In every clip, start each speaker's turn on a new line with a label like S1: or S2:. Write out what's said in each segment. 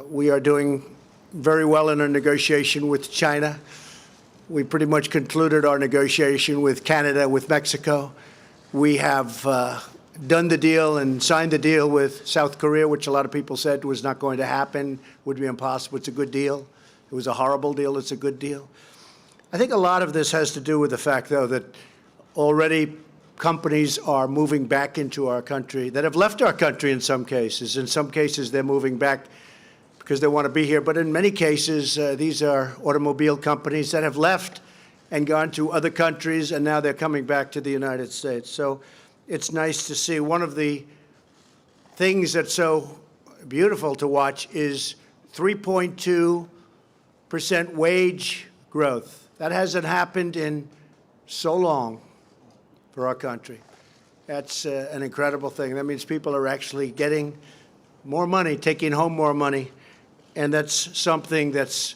S1: We are doing very well in our negotiation with China. We pretty much concluded our negotiation with Canada, with Mexico. We have done the deal and signed the deal with South Korea, which a lot of people said was not going to happen, would be impossible. It's a good deal. It was a horrible deal. It's a good deal. I think a lot of this has to do with the fact, though, that already companies are moving back into our country that have left our country in some cases. In some cases, they're moving back because they want to be here. But in many cases, these are automobile companies that have left and gone to other countries, and now they're coming back to the United States. So it's nice to see. One of the things that's so beautiful to watch is 3.2% wage growth. That hasn't happened in so long for our country. That's an incredible thing. That means people are actually getting more money, taking home more money, and that's something that's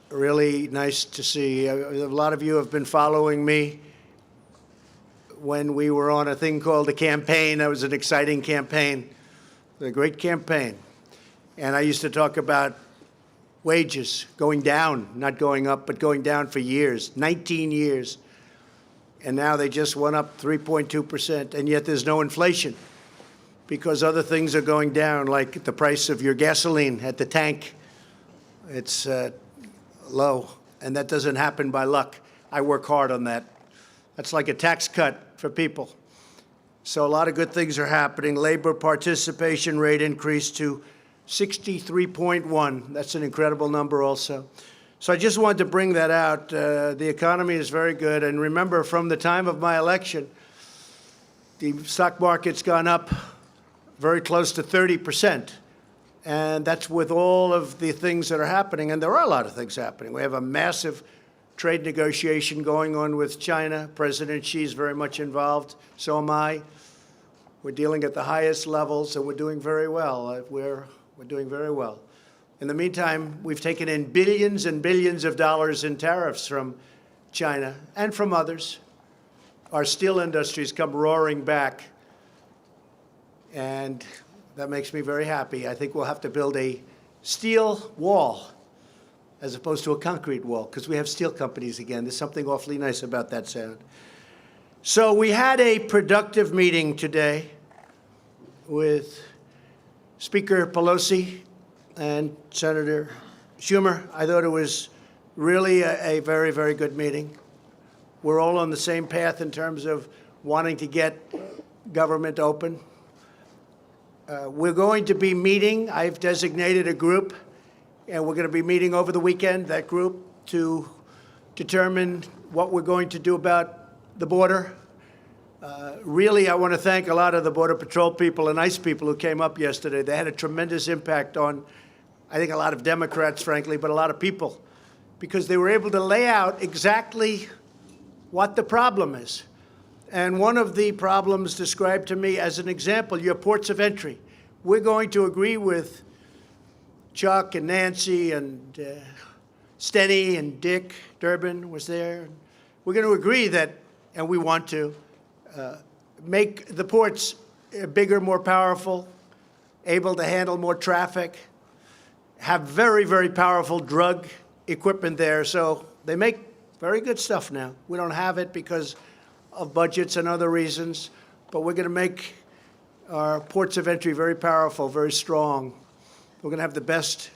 S1: really nice to see. A lot of you have been following me when we were on a thing called a campaign. That was an exciting campaign, a great campaign. And I used to talk about wages going down, not going up, but going down for years, 19 years. And now they just went up 3.2%, and yet there's no inflation because other things are going down, like the price of your gasoline at the tank. It's low, and that doesn't happen by luck. I work hard on that. That's like a tax cut for people. So a lot of good things are happening. Labor participation rate increased to 63.1. That's an incredible number also. So I just wanted to bring that out. The economy is very good. And remember, from the time of my election, the stock market's gone up very close to 30%. And that's with all of the things that are happening. And there are a lot of things happening. We have a massive trade negotiation going on with China. President Xi is very much involved. So am I. We're dealing at the highest levels, and we're doing very well. We're doing very well. In the meantime, we've taken in billions and billions of dollars in tariffs from China and from others. Our steel industry's come roaring back, and that makes me very happy. I think we'll have to build a steel wall as opposed to a concrete wall, because we have steel companies again. There's something awfully nice about that sound. So we had a productive meeting today with Speaker Pelosi and Senator Schumer. I thought it was really a very, very good meeting. We're all on the same path in terms of wanting to get government open. We're going to be meeting. I've designated a group, and we're going to be meeting over the weekend, that group, to determine what we're going to do about the border. Really, I want to thank a lot of the Border Patrol people and ICE people who came up yesterday. They had a tremendous impact on, I think, a lot of Democrats, frankly, but a lot of people, because they were able to lay out exactly what the problem is. And one of the problems described to me as an example, your ports of entry. We're going to agree with Chuck and Nancy and Steny and Dick Durbin was there. We're going to agree that, and we want to, make the ports bigger, more powerful, able to handle more traffic, have very, very powerful drug equipment there. So they make very good stuff now. We don't have it because of budgets and other reasons, but we're going to make our ports of entry very powerful, very strong. We're going to have the best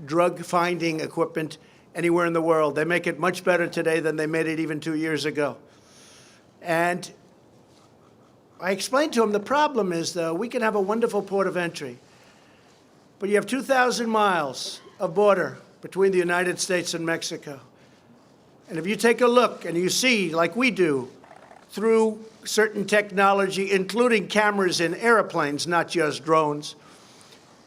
S1: drug-finding equipment anywhere in the world. They make it much better today than they made it even 2 years ago. And I explained to him the problem is, though, we can have a wonderful port of entry, but you have 2,000 miles of border between the United States and Mexico. And if you take a look and you see, like we do, through certain technology, including cameras in airplanes, not just drones,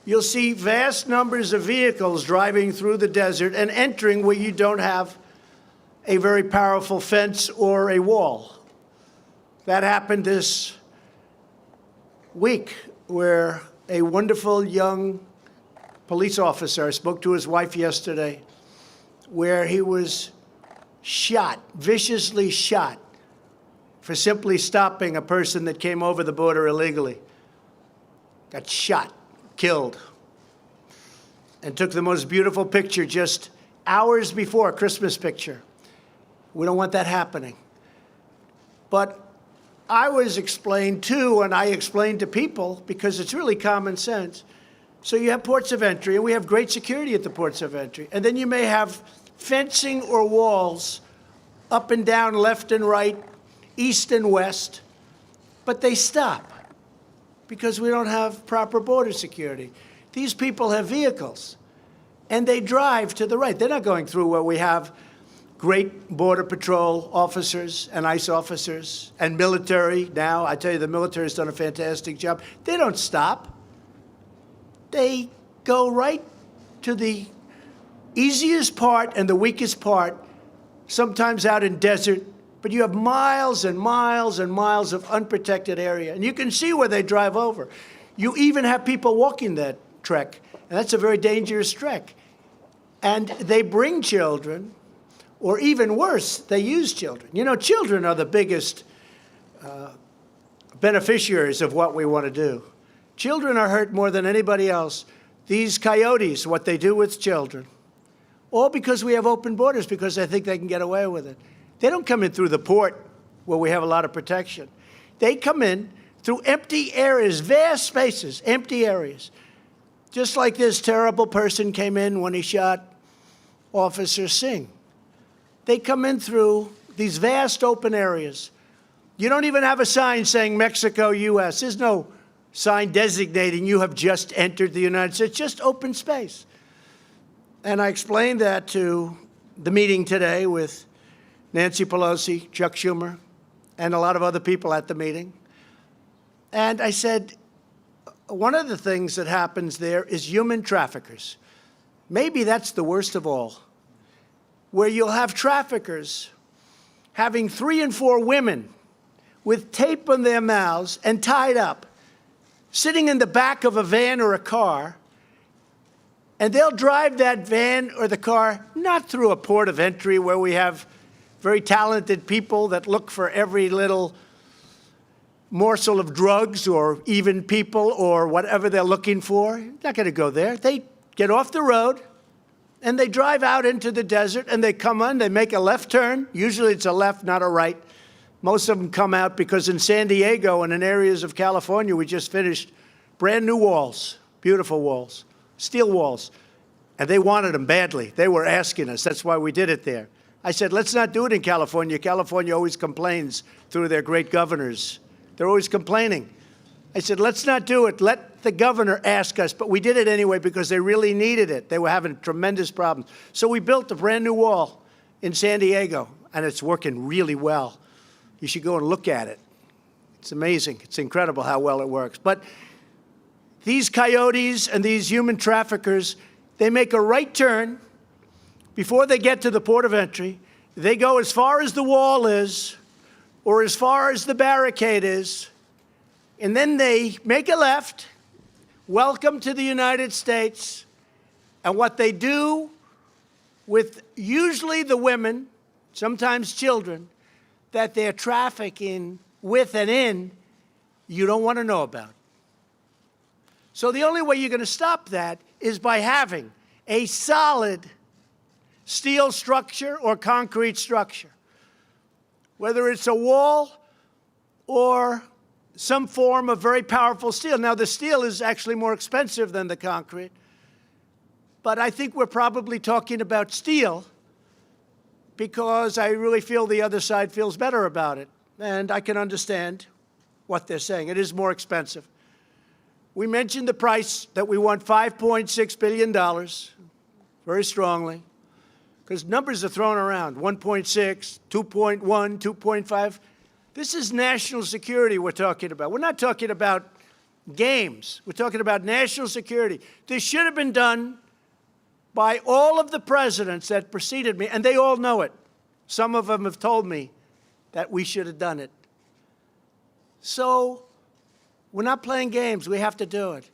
S1: you'll see vast numbers of vehicles driving through the desert and entering where you don't have a very powerful fence or a wall. That happened this week, where a wonderful young police officer, I spoke to his wife yesterday, where he was shot, viciously shot, for simply stopping a person that came over the border illegally. Got shot, killed. and took the most beautiful picture just hours before, a Christmas picture. We don't want that happening. But I was explained to, and I explained to people, because it's really common sense. So you have ports of entry, and we have great security at the ports of entry. And then you may have fencing or walls up and down, left and right, east and west, but they stop because we don't have proper border security. These people have vehicles, and they drive to the right. They're not going through where we have great Border Patrol officers and ICE officers and military now. I tell you, the military has done a fantastic job. They don't stop. They go right to the easiest part and the weakest part, sometimes out in desert, but you have miles and miles and miles of unprotected area. And you can see where they drive over. You even have people walking that trek, and that's a very dangerous trek. And they bring children, or even worse, they use children. You know, children are the biggest beneficiaries of what we want to do. Children are hurt more than anybody else. These coyotes, what they do with children, all because we have open borders, because they think they can get away with it. They don't come in through the port where we have a lot of protection. They come in through empty areas, vast spaces, empty areas. Just like this terrible person came in when he shot Officer Singh. They come in through these vast open areas. You don't even have a sign saying Mexico, U.S. There's no sign designating you have just entered the United States. It's just open space. And I explained that to the meeting today with Nancy Pelosi, Chuck Schumer, and a lot of other people at the meeting. And I said, one of the things that happens there is human traffickers. Maybe that's the worst of all, where you'll have traffickers having 3 and 4 women with tape on their mouths and tied up, sitting in the back of a van or a car, and they'll drive that van or the car not through a port of entry where we have very talented people that look for every little morsel of drugs or even people or whatever they're looking for. You're not going to go there. They get off the road, and they drive out into the desert, and they come on, they make a left turn. Usually it's a left, not a right. Most of them come out because in San Diego and in areas of California, we just finished brand new walls, beautiful walls, steel walls. And they wanted them badly. They were asking us. That's why we did it there. I said, let's not do it in California. California always complains through their great governors. They're always complaining. I said, let's not do it. Let the governor ask us. But we did it anyway because they really needed it. They were having tremendous problems. So we built a brand new wall in San Diego, and it's working really well. You should go and look at it. It's amazing. It's incredible how well it works. But these coyotes and these human traffickers, they make a right turn before they get to the port of entry. They go as far as the wall is or as far as the barricade is, and then they make a left, welcome to the United States, and what they do with usually the women, sometimes children, that they're trafficking with and in, you don't want to know about. So the only way you're going to stop that is by having a solid steel structure or concrete structure, whether it's a wall or some form of very powerful steel. Now, the steel is actually more expensive than the concrete, but I think we're probably talking about steel because I really feel the other side feels better about it, and I can understand what they're saying. It is more expensive. We mentioned the price that we want $5.6 billion, very strongly, because numbers are thrown around, 1.6, 2.1, 2.5. This is national security we're talking about. We're not talking about games. We're talking about national security. This should have been done by all of the presidents that preceded me, and they all know it. Some of them have told me that we should have done it. So we're not playing games. We have to do it.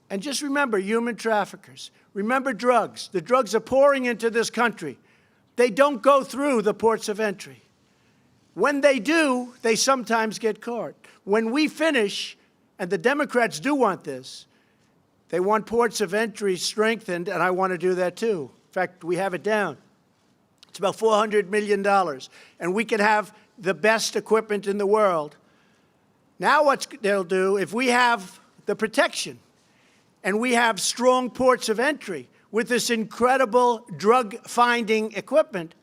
S1: And just remember human traffickers. Remember drugs. The drugs are pouring into this country. They don't go through the ports of entry. When they do, they sometimes get caught. When we finish, and the Democrats do want this, They want ports of entry strengthened, and I want to do that too. In fact, we have it down. It's about $400 million, and we can have the best equipment in the world. Now what they'll do, if we have the protection and we have strong ports of entry with this incredible drug-finding equipment,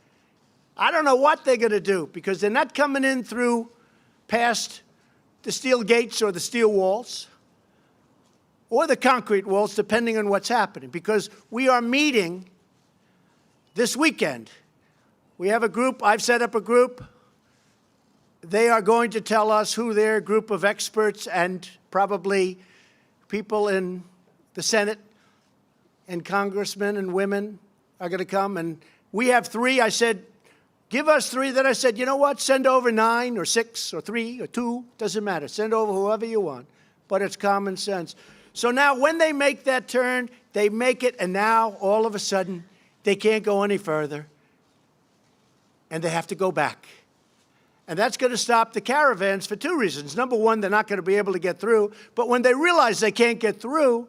S1: I don't know what they're going to do, because they're not coming in through past the steel gates or the steel walls or the concrete walls, depending on what's happening, because we are meeting this weekend. We have a group. I've set up a group. They are going to tell us who their group of experts and probably people in the Senate and congressmen and women are going to come. And we have 3. I said, give us 3. Then I said, you know what? Send over 9 or 6 or 3 or 2. Doesn't matter. Send over whoever you want. But it's common sense. So now when they make that turn, they make it, and now all of a sudden they can't go any further, and they have to go back. And that's going to stop the caravans for 2 reasons. Number one, they're not going to be able to get through. But when they realize they can't get through,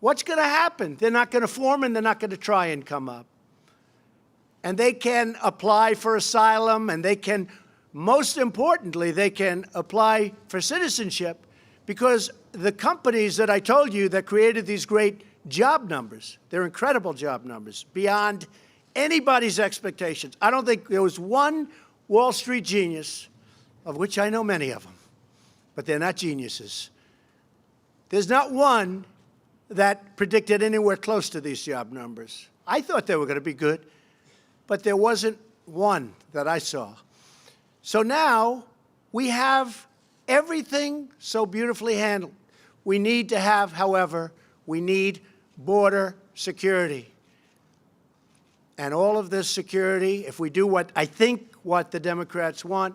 S1: what's going to happen? They're not going to form, and they're not going to try and come up. And they can apply for asylum, and they can, most importantly, they can apply for citizenship, because the companies that I told you that created these great job numbers, they're incredible job numbers, beyond anybody's expectations. I don't think there was one Wall Street genius, of which I know many of them, but they're not geniuses. There's not one that predicted anywhere close to these job numbers. I thought they were going to be good, but there wasn't one that I saw. So now we have everything so beautifully handled. We need to have, however, we need border security. And all of this security, if we do what I think what the Democrats want,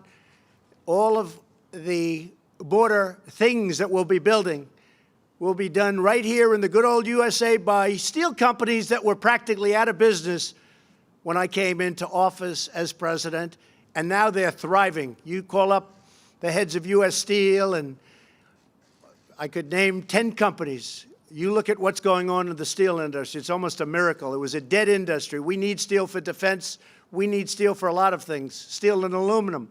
S1: all of the border things that we'll be building will be done right here in the good old USA by steel companies that were practically out of business when I came into office as president, and now they're thriving. You call up the heads of U.S. Steel, and I could name 10 companies. You look at what's going on in the steel industry. It's almost a miracle. It was a dead industry. We need steel for defense. We need steel for a lot of things, steel and aluminum.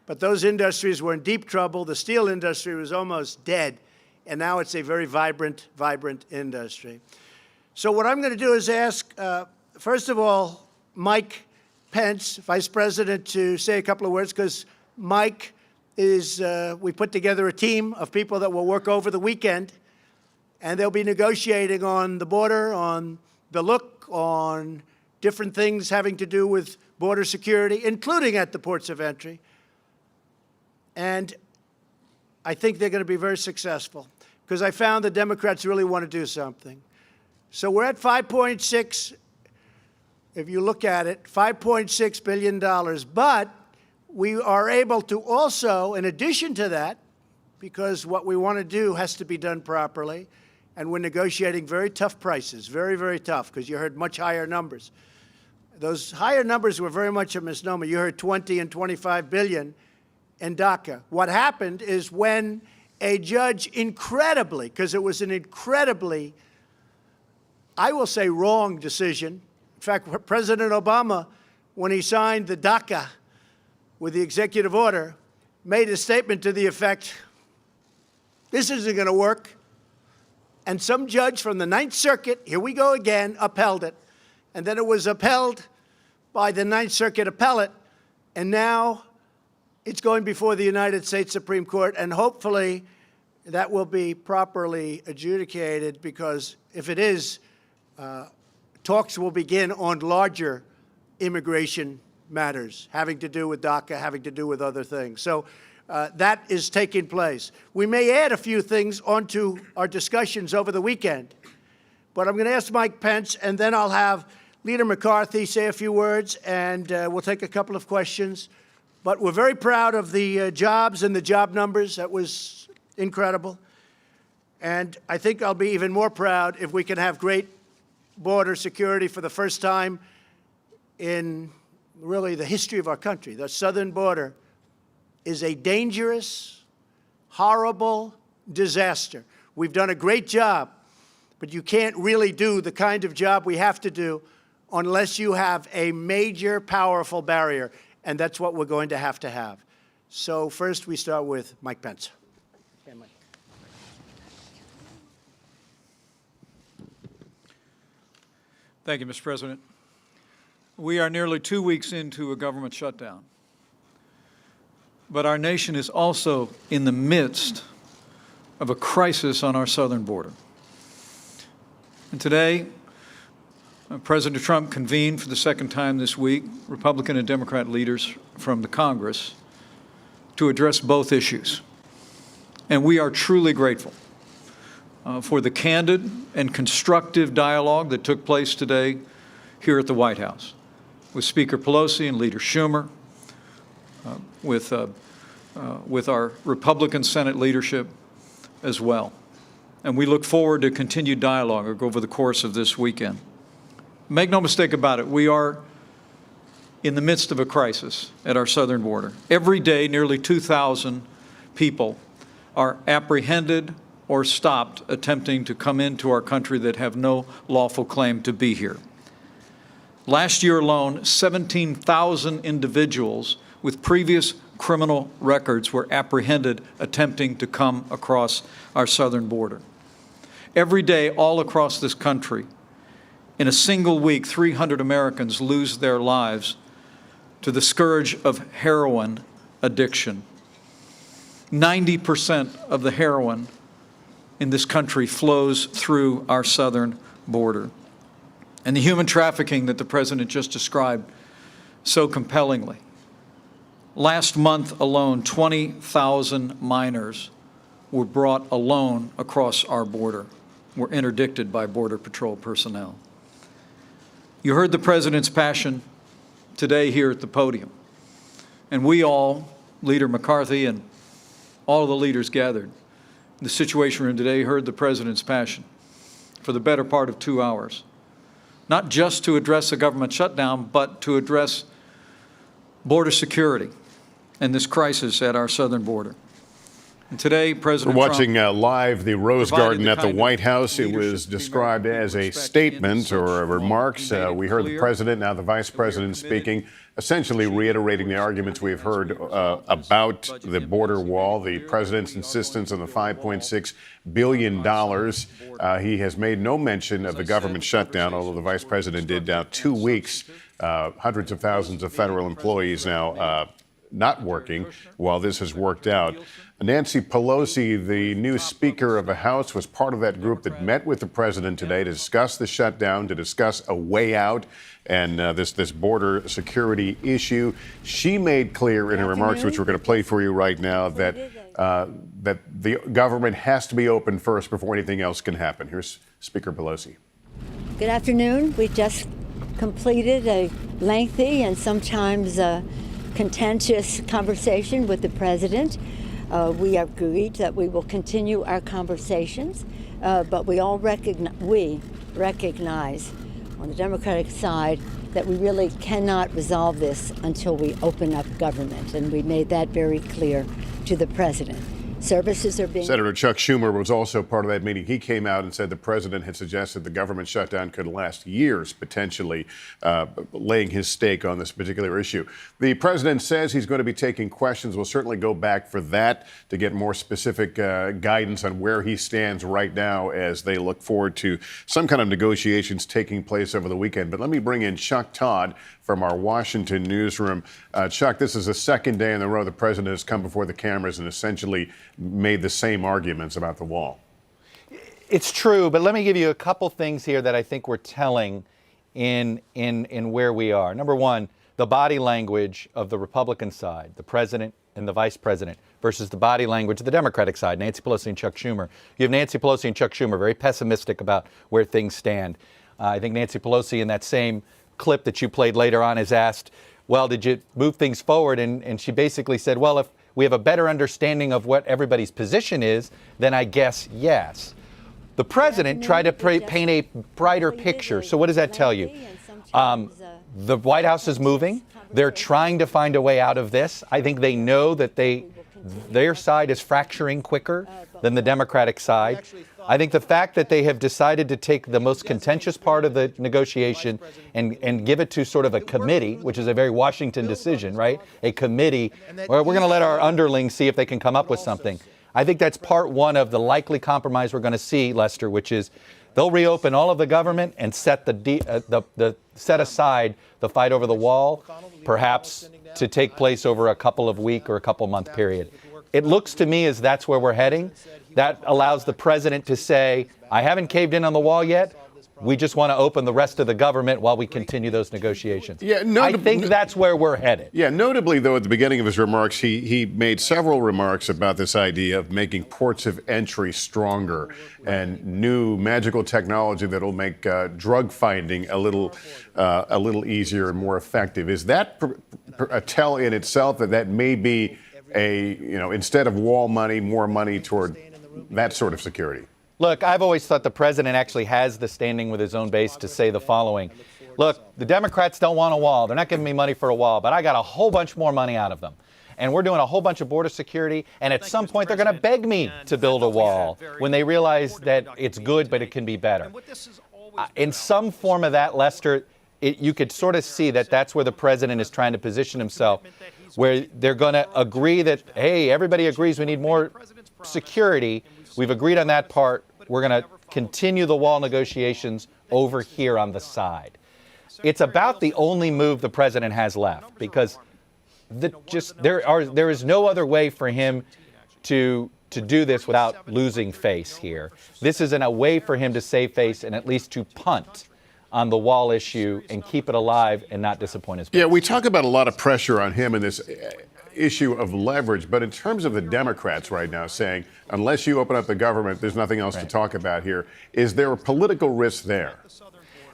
S1: But those industries were in deep trouble. The steel industry was almost dead, and now it's a very vibrant, vibrant industry. So what I'm going to do is ask, first of all, Mike Pence, Vice President, to say a couple of words, because Mike is, we put together a team of people that will work over the weekend, and they'll be negotiating on the border, on the look, on different things having to do with border security, including at the ports of entry. And I think they're going to be very successful, because I found the Democrats really want to do something. So we're at 5.6, if you look at it, $5.6 billion. But we are able to also, in addition to that, because what we want to do has to be done properly, and we're negotiating very tough prices, very, very tough, because you heard much higher numbers. Those higher numbers were very much a misnomer. You heard 20 and 25 billion in DACA. What happened is when a judge incredibly, because it was an incredibly, I will say, wrong decision. In fact, President Obama, when he signed the DACA with the executive order, made a statement to the effect, this isn't going to work. And some judge from the Ninth Circuit, here we go again, upheld it. And then it was upheld by the Ninth Circuit appellate, and now it's going before the United States Supreme Court, and hopefully that will be properly adjudicated, because if it is, talks will begin on larger immigration matters having to do with DACA, having to do with other things. So that is taking place. We may add a few things onto our discussions over the weekend, but I'm going to ask Mike Pence, and then I'll have Leader McCarthy say a few words, and we'll take a couple of questions. But we're very proud of the jobs and the job numbers. That was incredible. And I think I'll be even more proud if we can have great border security for the first time in really the history of our country. The southern border is a dangerous, horrible disaster. We've done a great job But you can't really do the kind of job we have to do unless you have a major, powerful barrier, and that's what we're going to have. So first we start with Mike Pence. Okay, Mike.
S2: Thank you, Mr. President. We are nearly 2 weeks into a government shutdown, but our nation is also in the midst of a crisis on our southern border. And today, President Trump convened for the second time this week Republican and Democrat leaders from the Congress to address both issues. And we are truly grateful for the candid and constructive dialogue that took place today here at the White House with Speaker Pelosi and Leader Schumer, with our Republican Senate leadership as well. And we look forward to continued dialogue over the course of this weekend. Make no mistake about it, we are in the midst of a crisis at our southern border. Every day, nearly 2,000 people are apprehended or stopped attempting to come into our country that have no lawful claim to be here. Last year alone, 17,000 individuals with previous criminal records were apprehended attempting to come across our southern border. Every day, all across this country, in a single week, 300 Americans lose their lives to the scourge of heroin addiction. 90% of the heroin in this country flows through our southern border. And the human trafficking that the President just described so compellingly. Last month alone, 20,000 minors were brought alone across our border, were interdicted by Border Patrol personnel. You heard the President's passion today here at the podium. And we all, Leader McCarthy and all of the leaders gathered in the Situation Room today, heard the President's passion for the better part of 2 hours. Not just to address a government shutdown, but to address border security and this crisis at our southern border. And today, President
S3: We're
S2: Trump
S3: watching live the Rose Garden at the White House. It was described as a statement or remarks. We heard the President, now the Vice President speaking, essentially reiterating the arguments we've heard about the border wall, the President's insistence on the $5.6 billion. He has made no mention of the government shutdown, although the Vice President did now 2 weeks. Hundreds of thousands of federal employees now not working while this has worked out. Nancy Pelosi, the new Speaker of the House, was part of that group that met with the President today to discuss the shutdown, to discuss a way out and this border security issue. She made clear in her remarks, which we're going to play for you right now, that that the government has to be open first before anything else can happen. Here's Speaker Pelosi.
S4: Good afternoon. We just completed a lengthy and sometimes contentious conversation with the President. We agreed that we will continue our conversations, but we recognize on the Democratic side that we really cannot resolve this until we open up government, and we made that very clear to the President. Services are being...
S3: Senator Chuck Schumer was also part of that meeting. He came out and said the President had suggested the government shutdown could last years, potentially laying his stake on this particular issue. The President says he's going to be taking questions. We'll certainly go back for that to get more specific guidance on where he stands right now as they look forward to some kind of negotiations taking place over the weekend. But let me bring in Chuck Todd from our Washington newsroom. Chuck, this is the second day in a row the President has come before the cameras and essentially made the same arguments about the wall.
S5: It's true, but let me give you a couple things here that I think we're telling in where we are. Number one, the body language of the Republican side, the President and the Vice President, versus the body language of the Democratic side, Nancy Pelosi and Chuck Schumer. You have Nancy Pelosi and Chuck Schumer very pessimistic about where things stand. I think Nancy Pelosi in that same clip that you played later on is asked, well, did you move things forward? And she basically said, well, if we have a better understanding of what everybody's position is, then I guess yes. The President tried to paint a brighter picture. So what does that tell you? The White House is moving. They're trying to find a way out of this. I think they know that they their side is fracturing quicker than the Democratic side. I think the fact that they have decided to take the most contentious part of the negotiation and give it to sort of a committee, which is a very Washington decision, right? A committee where we're going to let our underlings see if they can come up with something. I think that's part one of the likely compromise we're going to see, Lester, which is they'll reopen all of the government and set set aside the fight over the wall, perhaps to take place over a couple of week or a couple month period. It looks to me as that's where we're heading. That allows the president to say, I haven't caved in on the wall yet. We just want to open the rest of the government while we continue those negotiations.
S3: Yeah,
S5: I think that's where we're headed.
S3: Yeah, notably, though, at the beginning of his remarks, he made several remarks about this idea of making ports of entry stronger and new magical technology that will make drug finding a little easier and more effective. Is that a tell in itself that may be instead of wall money, more money toward that sort of security?
S5: Look, I've always thought the president actually has the standing with his own base to say the following. Look, the Democrats don't want a wall. They're not giving me money for a wall, but I got a whole bunch more money out of them. And we're doing a whole bunch of border security, and at some point they're going to beg me to build a wall when they realize that it's good, but it can be better. In some form of that, Lester, you could sort of see that that's where the president is trying to position himself, where they're going to agree that, hey, everybody agrees we need more security. We've agreed on that part. We're going to continue the wall negotiations over here on the side. It's about the only move the president has left, because there is no other way for him to do this without losing face here. This isn't a way for him to save face and at least to punt on the wall issue and keep it alive and not disappoint his base.
S3: Yeah, we talk about a lot of pressure on him in this issue of leverage, but in terms of the Democrats right now saying, unless you open up the government, there's nothing else to talk about here, is there a political risk there?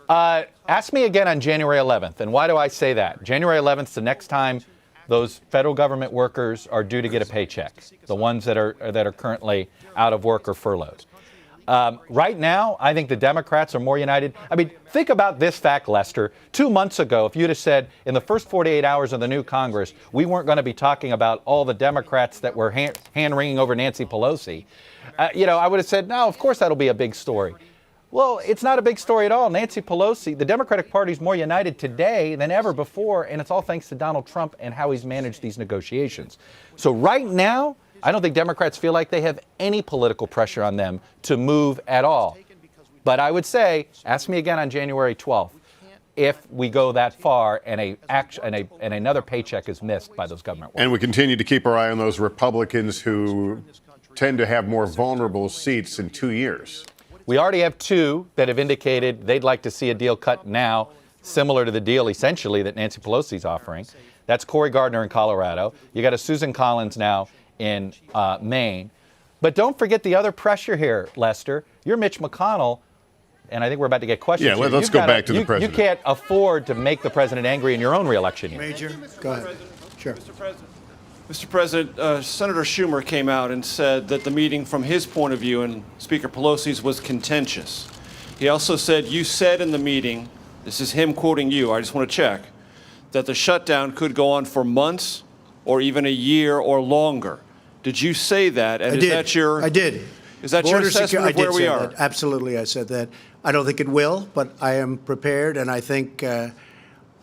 S5: Ask me again on January 11th. And why do I say that? January 11th is the next time those federal government workers are due to get a paycheck, the ones that are currently out of work or furloughed. Right now, I think the Democrats are more united. I mean, think about this fact, Lester. 2 months ago, if you'd have said in the first 48 hours of the new Congress, we weren't going to be talking about all the Democrats that were hand-wringing over Nancy Pelosi, I would have said, no, of course that'll be a big story. Well, it's not a big story at all. Nancy Pelosi, the Democratic Party is more united today than ever before, and it's all thanks to Donald Trump and how he's managed these negotiations. So right now, I don't think Democrats feel like they have any political pressure on them to move at all. But I would say, ask me again on January 12th, if we go that far and another paycheck is missed by those government workers.
S3: And we continue to keep our eye on those Republicans who tend to have more vulnerable seats in 2 years.
S5: We already have two that have indicated they'd like to see a deal cut now, similar to the deal essentially that Nancy Pelosi's offering. That's Cory Gardner in Colorado. You got a Susan Collins now in Maine. But don't forget the other pressure here, Lester. You're Mitch McConnell, and I think we're about to get questions.
S3: Yeah, let's go back to the president.
S5: You can't afford to make the president angry in your own reelection year.
S1: Major, go ahead. Sure.
S6: Mr. President, Senator Schumer came out and said that the meeting from his point of view and Speaker Pelosi's was contentious. He also said, you said in the meeting, this is him quoting you, I just want to check, that the shutdown could go on for months or even a year or longer. Did you say that? And
S1: I did.
S6: Is that your assessment of where we are?
S1: That. Absolutely, I said that. I don't think it will, but I am prepared, and I think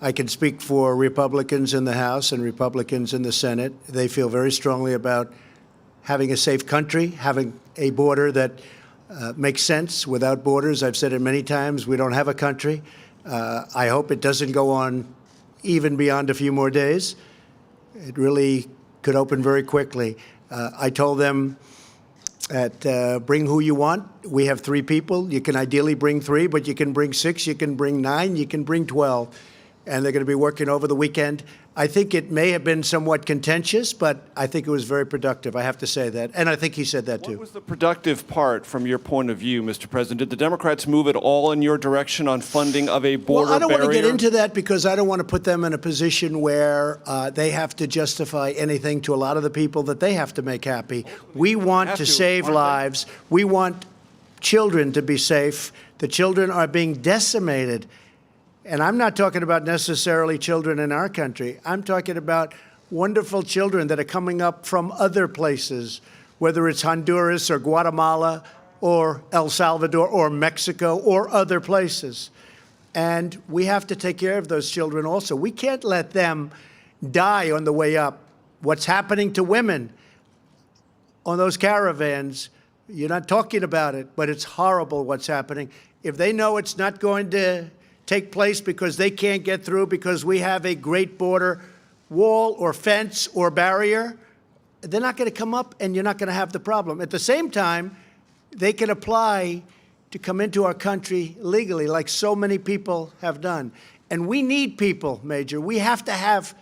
S1: I can speak for Republicans in the House and Republicans in the Senate. They feel very strongly about having a safe country, having a border that makes sense. Without borders, I've said it many times, we don't have a country. I hope it doesn't go on even beyond a few more days. It really could open very quickly. I told them that bring who you want. We have 3 people. You can ideally bring 3, but you can bring 6, you can bring 9, you can bring 12. And they're going to be working over the weekend. I think it may have been somewhat contentious, but I think it was very productive. I have to say that. And I think he said that, too.
S6: What was the productive part from your point of view, Mr. President? Did the Democrats move at all in your direction on funding of a border barrier?
S1: Well, I don't want to get into that because I don't want to put them in a position where they have to justify anything to a lot of the people that they have to make happy. We want to save lives. We want children to be safe. The children are being decimated. And I'm not talking about necessarily children in our country. I'm talking about wonderful children that are coming up from other places, whether it's Honduras or Guatemala or El Salvador or Mexico or other places. And we have to take care of those children also. We can't let them die on the way up. What's happening to women on those caravans, you're not talking about it, but it's horrible what's happening. If they know it's not going to take place because they can't get through because we have a great border wall or fence or barrier, they're not going to come up and you're not going to have the problem. At the same time, they can apply to come into our country legally, like so many people have done. And we need people, Major. We have to have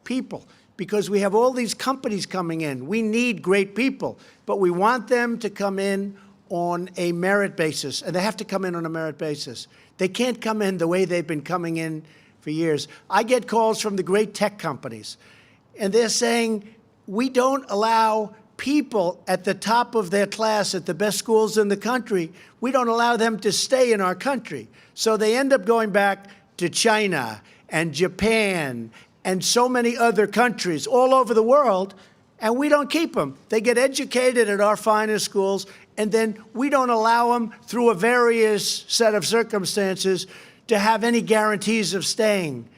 S1: people because we have all these companies coming in. We need great people, but we want them to come in on a merit basis, and they have to come in on a merit basis. They can't come in the way they've been coming in for years. I get calls from the great tech companies, and they're saying, we don't allow people at the top of their class at the best schools in the country, we don't allow them to stay in our country. So they end up going back to China and Japan and so many other countries all over the world, and we don't keep them. They get educated at our finest schools, and then we don't allow them through a various set of circumstances to have any guarantees of staying.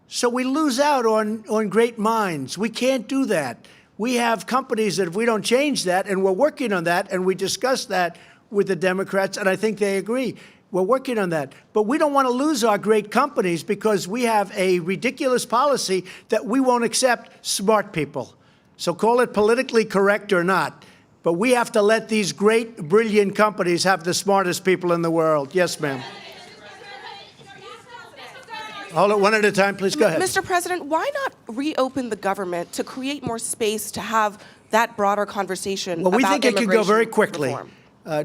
S1: So we lose out on great minds. We can't do that. We have companies that if we don't change that, and we're working on that, and we discussed that with the Democrats, and I think they agree. We're working on that. But we don't want to lose our great companies because we have a ridiculous policy that we won't accept smart people. So call it politically correct or not. But we have to let these great, brilliant companies have the smartest people in the world. Yes, ma'am. Hold it one at a time, please. Go ahead.
S7: Mr. President, why not reopen the government to create more space to have that broader conversation
S1: Well, we
S7: about
S1: think it can go very quickly.
S7: reform?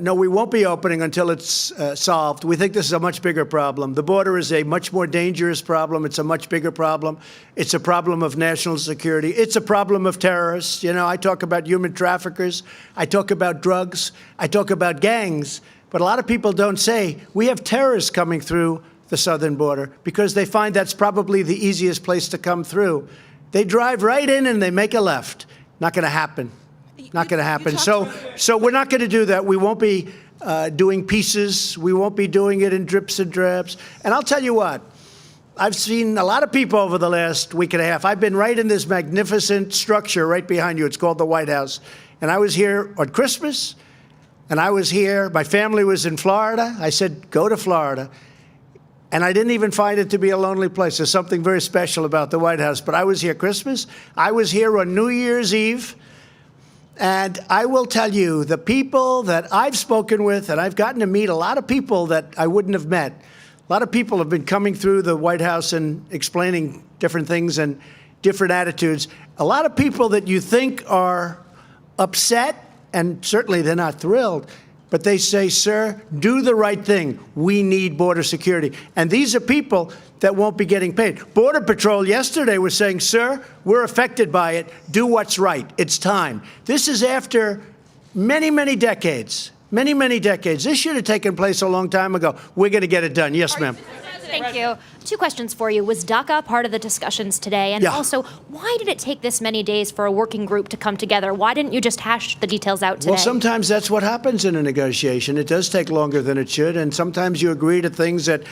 S1: No, we won't be opening until it's solved. We think this is a much bigger problem. The border is a much more dangerous problem. It's a much bigger problem. It's a problem of national security. It's a problem of terrorists. You know, I talk about human traffickers. I talk about drugs. I talk about gangs. But a lot of people don't say we have terrorists coming through the southern border because they find that's probably the easiest place to come through. They drive right in and they make a left. Not going to happen. Not going to happen. So we're not going to do that. We won't be doing pieces. We won't be doing it in drips and drabs. And I'll tell you what, I've seen a lot of people over the last week and a half. I've been right in this magnificent structure right behind you. It's called the White House. And I was here on Christmas, and I was here. My family was in Florida. I said, go to Florida. And I didn't even find it to be a lonely place. There's something very special about the White House. But I was here Christmas. I was here on New Year's Eve. And I will tell you, the people that I've spoken with, and I've gotten to meet a lot of people that I wouldn't have met. A lot of people have been coming through the White House and explaining different things and different attitudes. A lot of people that you think are upset, and certainly they're not thrilled, but they say, sir, do the right thing. We need border security. And these are people that won't be getting paid. Border Patrol yesterday was saying, sir, we're affected by it. Do what's right. It's time. This is after many, many decades. Many, many decades. This should have taken place a long time ago. We're going to get it done. Yes, ma'am.
S8: Thank you. 2 questions for you. Was DACA part of the discussions today? And
S1: Yeah.
S8: also, why did it take this many days for a working group to come together? Why didn't you just hash the details out today?
S1: Well, sometimes that's what happens in a negotiation. It does take longer than it should, and sometimes you agree to things that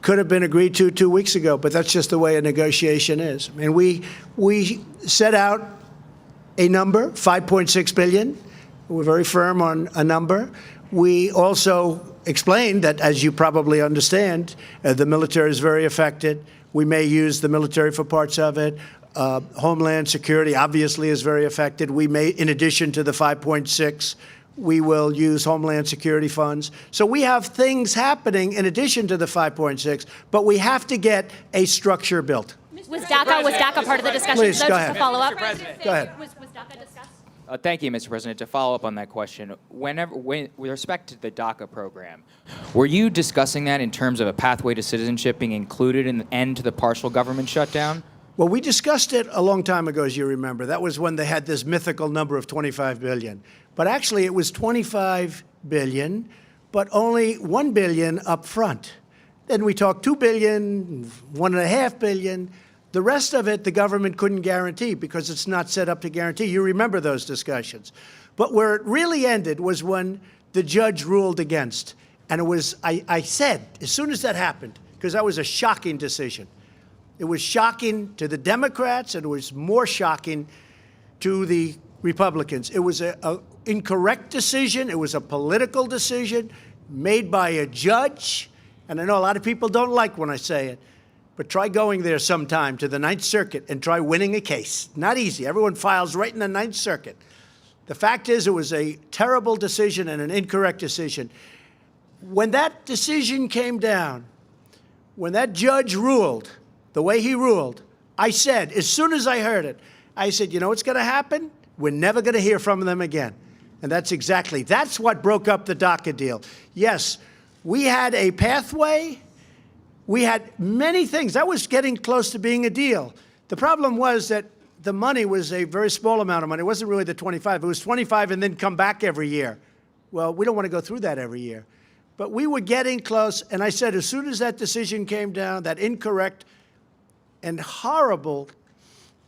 S1: could have been agreed to 2 weeks ago, but that's just the way a negotiation is. I mean, we set out a number, $5.6 billion. We're very firm on a number. We also explained that, as you probably understand, the military is very affected. We may use the military for parts of it. Homeland Security obviously is very affected. We may, in addition to the 5.6, we will use Homeland Security funds. So we have things happening in addition to the 5.6, but we have to get a structure built.
S8: Was DACA part of the discussion?
S1: Please,
S8: So
S1: go
S8: just
S1: ahead.
S8: to follow up.
S1: Go ahead.
S8: Was DACA discussed?
S9: Thank you, Mr. President. To follow up on that question, with respect to the DACA program, were you discussing that in terms of a pathway to citizenship being included in the end to the partial government shutdown?
S1: Well, we discussed it a long time ago, as you remember. That was when they had this mythical number of $25 billion. But actually, it was $25 billion, but only $1 billion up front. Then we talked $2 billion, $1.5 billion. The rest of it, the government couldn't guarantee because it's not set up to guarantee. You remember those discussions. But where it really ended was when the judge ruled against. And it was, I said, as soon as that happened, because that was a shocking decision. It was shocking to the Democrats, and it was more shocking to the Republicans. It was an incorrect decision. It was a political decision made by a judge. And I know a lot of people don't like when I say it, but try going there sometime to the Ninth Circuit and try winning a case. Not easy. Everyone files right in the Ninth Circuit. The fact is, it was a terrible decision and an incorrect decision. When that decision came down, when that judge ruled the way he ruled, I said, as soon as I heard it, I said, you know what's going to happen? We're never going to hear from them again. And that's what broke up the DACA deal. Yes, we had a pathway. We had many things. That was getting close to being a deal. The problem was that the money was a very small amount of money. It wasn't really the 25. It was 25 and then come back every year. Well, we don't want to go through that every year. But we were getting close, and I said, as soon as that decision came down, that incorrect and horrible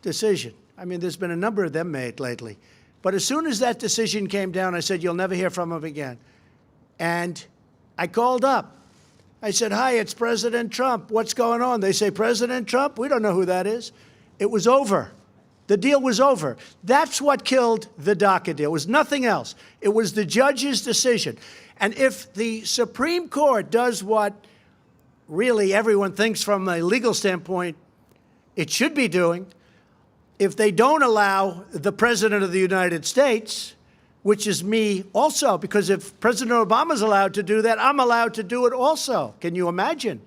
S1: decision, I mean, there's been a number of them made lately, but as soon as that decision came down, I said, you'll never hear from him again. And I called up. I said, hi, it's President Trump. What's going on? They say, President Trump? We don't know who that is. It was over. The deal was over. That's what killed the DACA deal. It was nothing else. It was the judge's decision. And if the Supreme Court does what really everyone thinks from a legal standpoint it should be doing, if they don't allow the President of the United States, which is me also, because if President Obama's allowed to do that, I'm allowed to do it also. Can you imagine?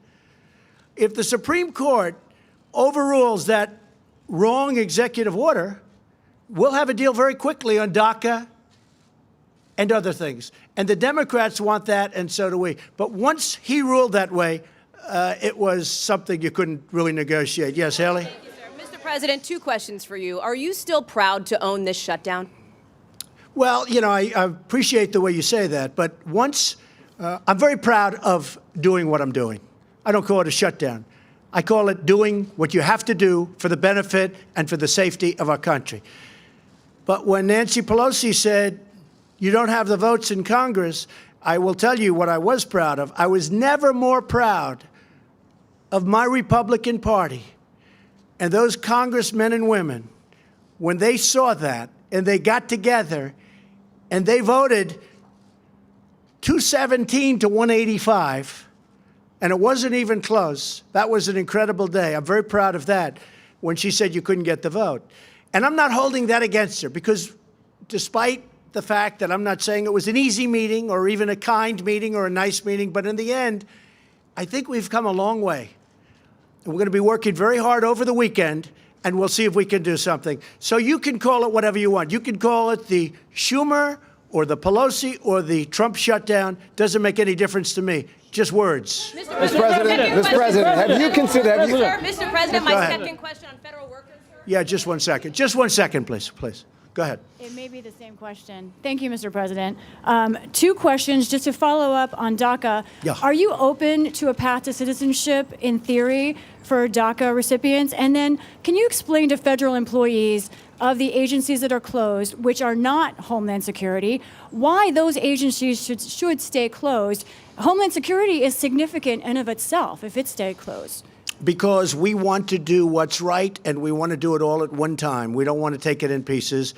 S1: If the Supreme Court overrules that wrong executive order, we'll have a deal very quickly on DACA and other things. And the Democrats want that, and so do we. But once he ruled that way, it was something you couldn't really negotiate. Yes, Haley?
S10: Thank you, sir. Mr. President, 2 questions for you. Are you still proud to own this shutdown?
S1: Well, you know, I appreciate the way you say that, but I'm very proud of doing what I'm doing. I don't call it a shutdown. I call it doing what you have to do for the benefit and for the safety of our country. But when Nancy Pelosi said, you don't have the votes in Congress, I will tell you what I was proud of. I was never more proud of my Republican Party and those congressmen and women when they saw that and they got together and they voted 217 to 185, and it wasn't even close. That was an incredible day. I'm very proud of that when she said you couldn't get the vote. And I'm not holding that against her, because despite the fact that I'm not saying it was an easy meeting or even a kind meeting or a nice meeting, but in the end, I think we've come a long way. And we're going to be working very hard over the weekend, and we'll see if we can do something. So you can call it whatever you want. You can call it the Schumer or the Pelosi or the Trump shutdown. Doesn't make any difference to me. Just words.
S10: Mr. President,
S11: have you considered...
S10: Mr. President, my second question on federal workers, sir.
S1: Yeah, just 1 second. Just 1 second, please. Go ahead.
S12: It may be the same question. Thank you, Mr. President. 2 questions just to follow up on DACA.
S1: Yeah.
S12: Are you open to a path to citizenship in theory for DACA recipients? And then can you explain to federal employees of the agencies that are closed, which are not Homeland Security, why those agencies should stay closed? Homeland Security is significant in of itself if it stayed closed.
S1: Because we want to do what's right, and we want to do it all at one time. We don't want to take it in pieces.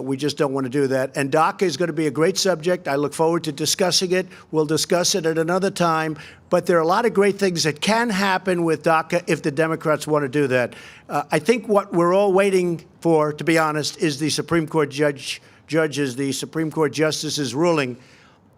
S1: We just don't want to do that. And DACA is going to be a great subject. I look forward to discussing it. We'll discuss it at another time. But there are a lot of great things that can happen with DACA if the Democrats want to do that. I think what we're all waiting for, to be honest, is the Supreme Court judges, the Supreme Court justices ruling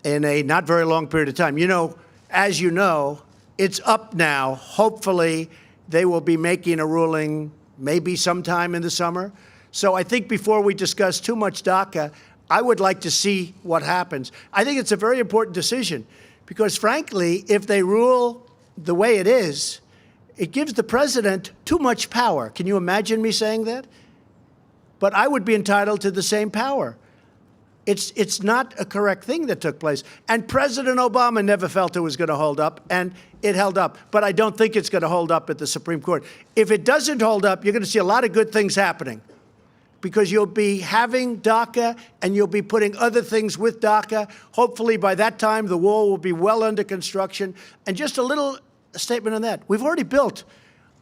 S1: in a not very long period of time. You know, as you know, it's up now. Hopefully, they will be making a ruling maybe sometime in the summer. So I think before we discuss too much DACA, I would like to see what happens. I think it's a very important decision because, frankly, if they rule the way it is, it gives the president too much power. Can you imagine me saying that? But I would be entitled to the same power. It's not a correct thing that took place. And President Obama never felt it was going to hold up, and it held up. But I don't think it's going to hold up at the Supreme Court. If it doesn't hold up, you're going to see a lot of good things happening, because you'll be having DACA and you'll be putting other things with DACA. Hopefully by that time, the wall will be well under construction. And just a little statement on that. We've already built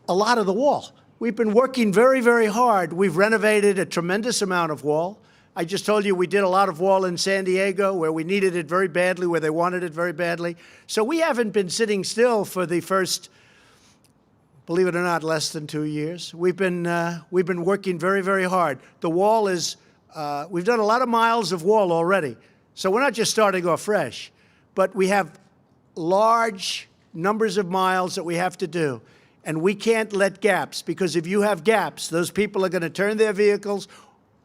S1: a lot of the wall. We've been working very, very hard. We've renovated a tremendous amount of wall. I just told you we did a lot of wall in San Diego where we needed it very badly, where they wanted it very badly. So we haven't been sitting still for the first, believe it or not, less than 2 years. We've been working very, very hard. The wall is, we've done a lot of miles of wall already. So we're not just starting off fresh, but we have large numbers of miles that we have to do. And we can't let gaps, because if you have gaps, those people are going to turn their vehicles,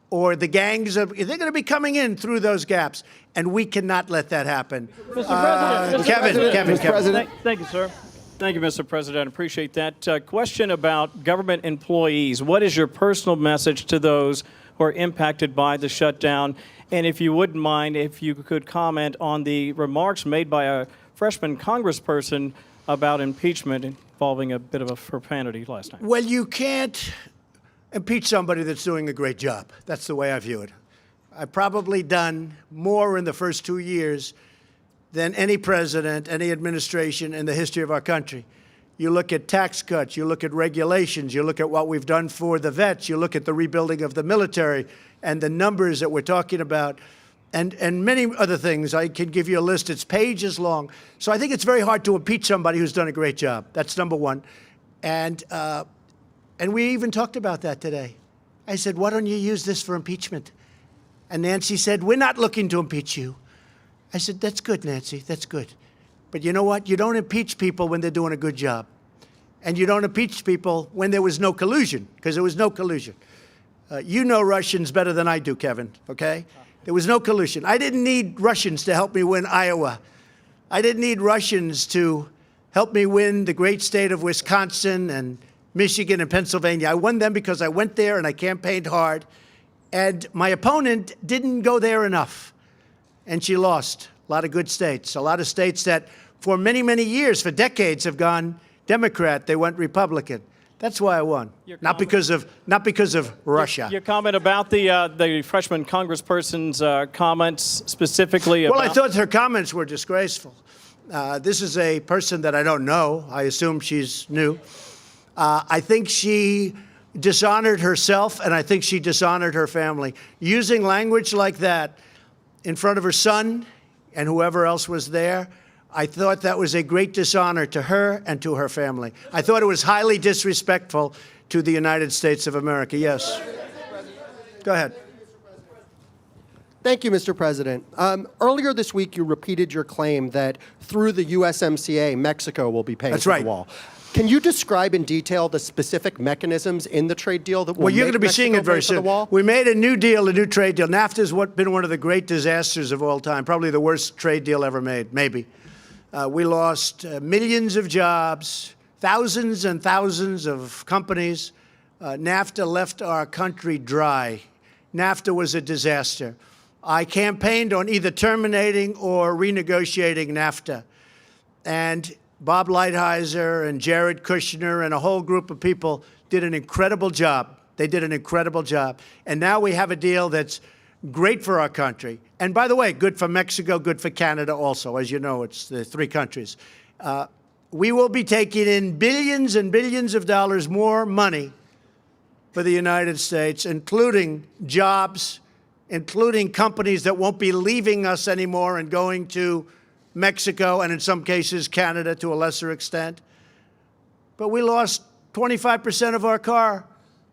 S1: or the gangs, they're going to be coming in through those gaps, and we cannot let that happen.
S11: Mr. President,
S1: Kevin.
S11: Thank you, sir. Thank you, Mr. President. I appreciate that. Question about government employees. What is your personal message to those who are impacted by the shutdown? And if you wouldn't mind, if you could comment on the remarks made by a freshman congressperson about impeachment involving a bit of a profanity last night.
S1: Well, you can't impeach somebody that's doing a great job. That's the way I view it. I've probably done more in the first 2 years than any president, any administration in the history of our country. You look at tax cuts, you look at regulations, you look at what we've done for the vets, you look at the rebuilding of the military and the numbers that we're talking about, and many other things. I can give you a list. It's pages long. So I think it's very hard to impeach somebody who's done a great job. That's number one. And we even talked about that today. I said, why don't you use this for impeachment? And Nancy said, we're not looking to impeach you. I said, that's good, Nancy, that's good. But you know what? You don't impeach people when they're doing a good job. And you don't impeach people when there was no collusion, because there was no collusion. You know Russians better than I do, Kevin, okay? There was no collusion. I didn't need Russians to help me win Iowa. I didn't need Russians to help me win the great state of Wisconsin and Michigan and Pennsylvania. I won them because I went there and I campaigned hard. And my opponent didn't go there enough. And she lost a lot of good states, a lot of states that for many, many years, for decades, have gone Democrat. They went Republican. That's why I won, not because of Russia.
S11: Your comment about the freshman congressperson's comments specifically about...
S1: Well, I thought her comments were disgraceful. This is a person that I don't know. I assume she's new. I think she dishonored herself, and I think she dishonored her family. Using language like that in front of her son and whoever else was there, I thought that was a great dishonor to her and to her family. I thought it was highly disrespectful to the United States of America. Yes. Go ahead.
S13: Thank you, Mr. President. Earlier this week, you repeated your claim that through the USMCA, Mexico will be paying for the wall. Can you describe in detail the specific mechanisms in the trade deal that will
S1: Well, you're
S13: make
S1: going to be
S13: Mexico
S1: seeing it very
S13: pay for the
S1: soon.
S13: wall?
S1: We made a new deal, a new trade deal. NAFTA has been one of the great disasters of all time, probably the worst trade deal ever made, maybe. We lost millions of jobs, thousands and thousands of companies. NAFTA left our country dry. NAFTA was a disaster. I campaigned on either terminating or renegotiating NAFTA. And Bob Lighthizer and Jared Kushner and a whole group of people did an incredible job. They did an incredible job. And now we have a deal that's great for our country. And by the way, good for Mexico, good for Canada also. As you know, it's the three countries. We will be taking in billions and billions of dollars more money for the United States, including jobs, including companies that won't be leaving us anymore and going to Mexico and in some cases Canada to a lesser extent. But we lost 25% of our car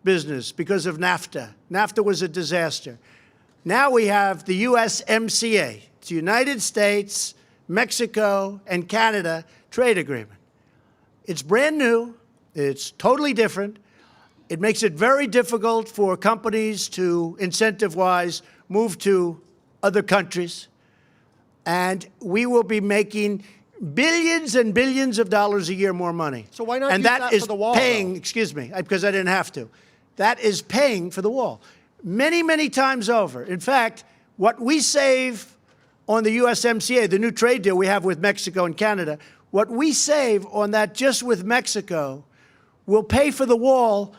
S1: business because of NAFTA. NAFTA was a disaster. Now we have the USMCA. It's the United States, Mexico, and Canada trade agreement. It's brand new. It's totally different. It makes it very difficult for companies to, incentive-wise, move to other countries. And we will be making billions and billions of dollars a year more money.
S13: So why not
S1: and
S13: use
S1: that
S13: that
S1: is
S13: for the wall,
S1: paying,
S13: though?
S1: excuse me, because I didn't have to. That is paying for the wall. Many, many times over. In fact, What we save on the USMCA, the new trade deal we have with Mexico and Canada, what we save on that just with Mexico will pay for the wall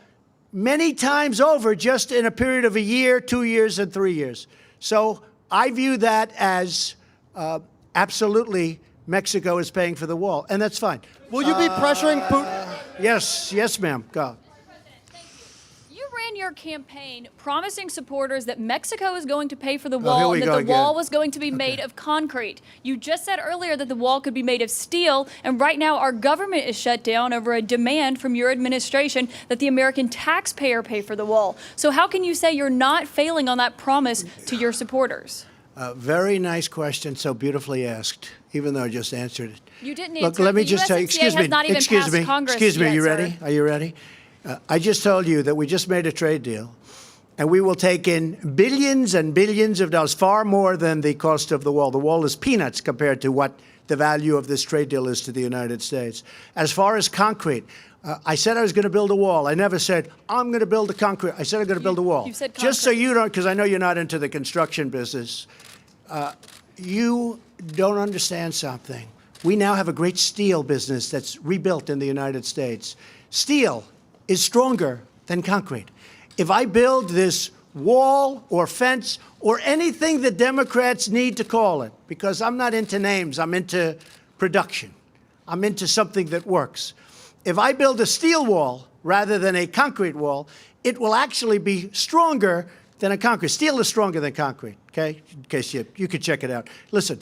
S1: many times over just in a period of a year, 2 years, and 3 years. So I view that as absolutely Mexico is paying for the wall, and that's fine.
S13: Will you be pressuring Putin?
S1: Yes, ma'am. Go.
S14: You ran your campaign promising supporters that Mexico is going to pay for the
S1: here
S14: wall
S1: we
S14: and
S1: go
S14: that the
S1: again.
S14: wall was going to be made of concrete. You just said earlier that the wall could be made of steel, and right now our government is shut down over a demand from your administration that the American taxpayer pay for the wall. So how can you say you're not failing on that promise to your supporters?
S1: Very nice question, so beautifully asked, even though I just answered it.
S14: You didn't
S1: Look,
S14: answer.
S1: let me
S14: The
S1: just tell you,
S14: USMCA
S1: excuse me,
S14: has not even
S1: excuse
S14: passed
S1: me,
S14: Congress
S1: excuse me,
S14: yet,
S1: are you
S14: sir.
S1: ready? Are you ready? I just told you that we just made a trade deal, and we will take in billions and billions of dollars, far more than the cost of the wall. The wall is peanuts compared to what the value of this trade deal is to the United States. As far as concrete, I said I was going to build a wall. I never said, I'm going to build a concrete. I said I'm going to build a wall.
S14: You said
S1: just so
S14: concrete.
S1: you don't, because I know you're not into the construction business. You don't understand something. We now have a great steel business that's rebuilt in the United States. Steel is stronger than concrete. If I build this wall or fence or anything that Democrats need to call it, because I'm not into names, I'm into production. I'm into something that works. If I build a steel wall rather than a concrete wall, it will actually be stronger than a concrete. Steel is stronger than concrete, okay? In case you could check it out. Listen,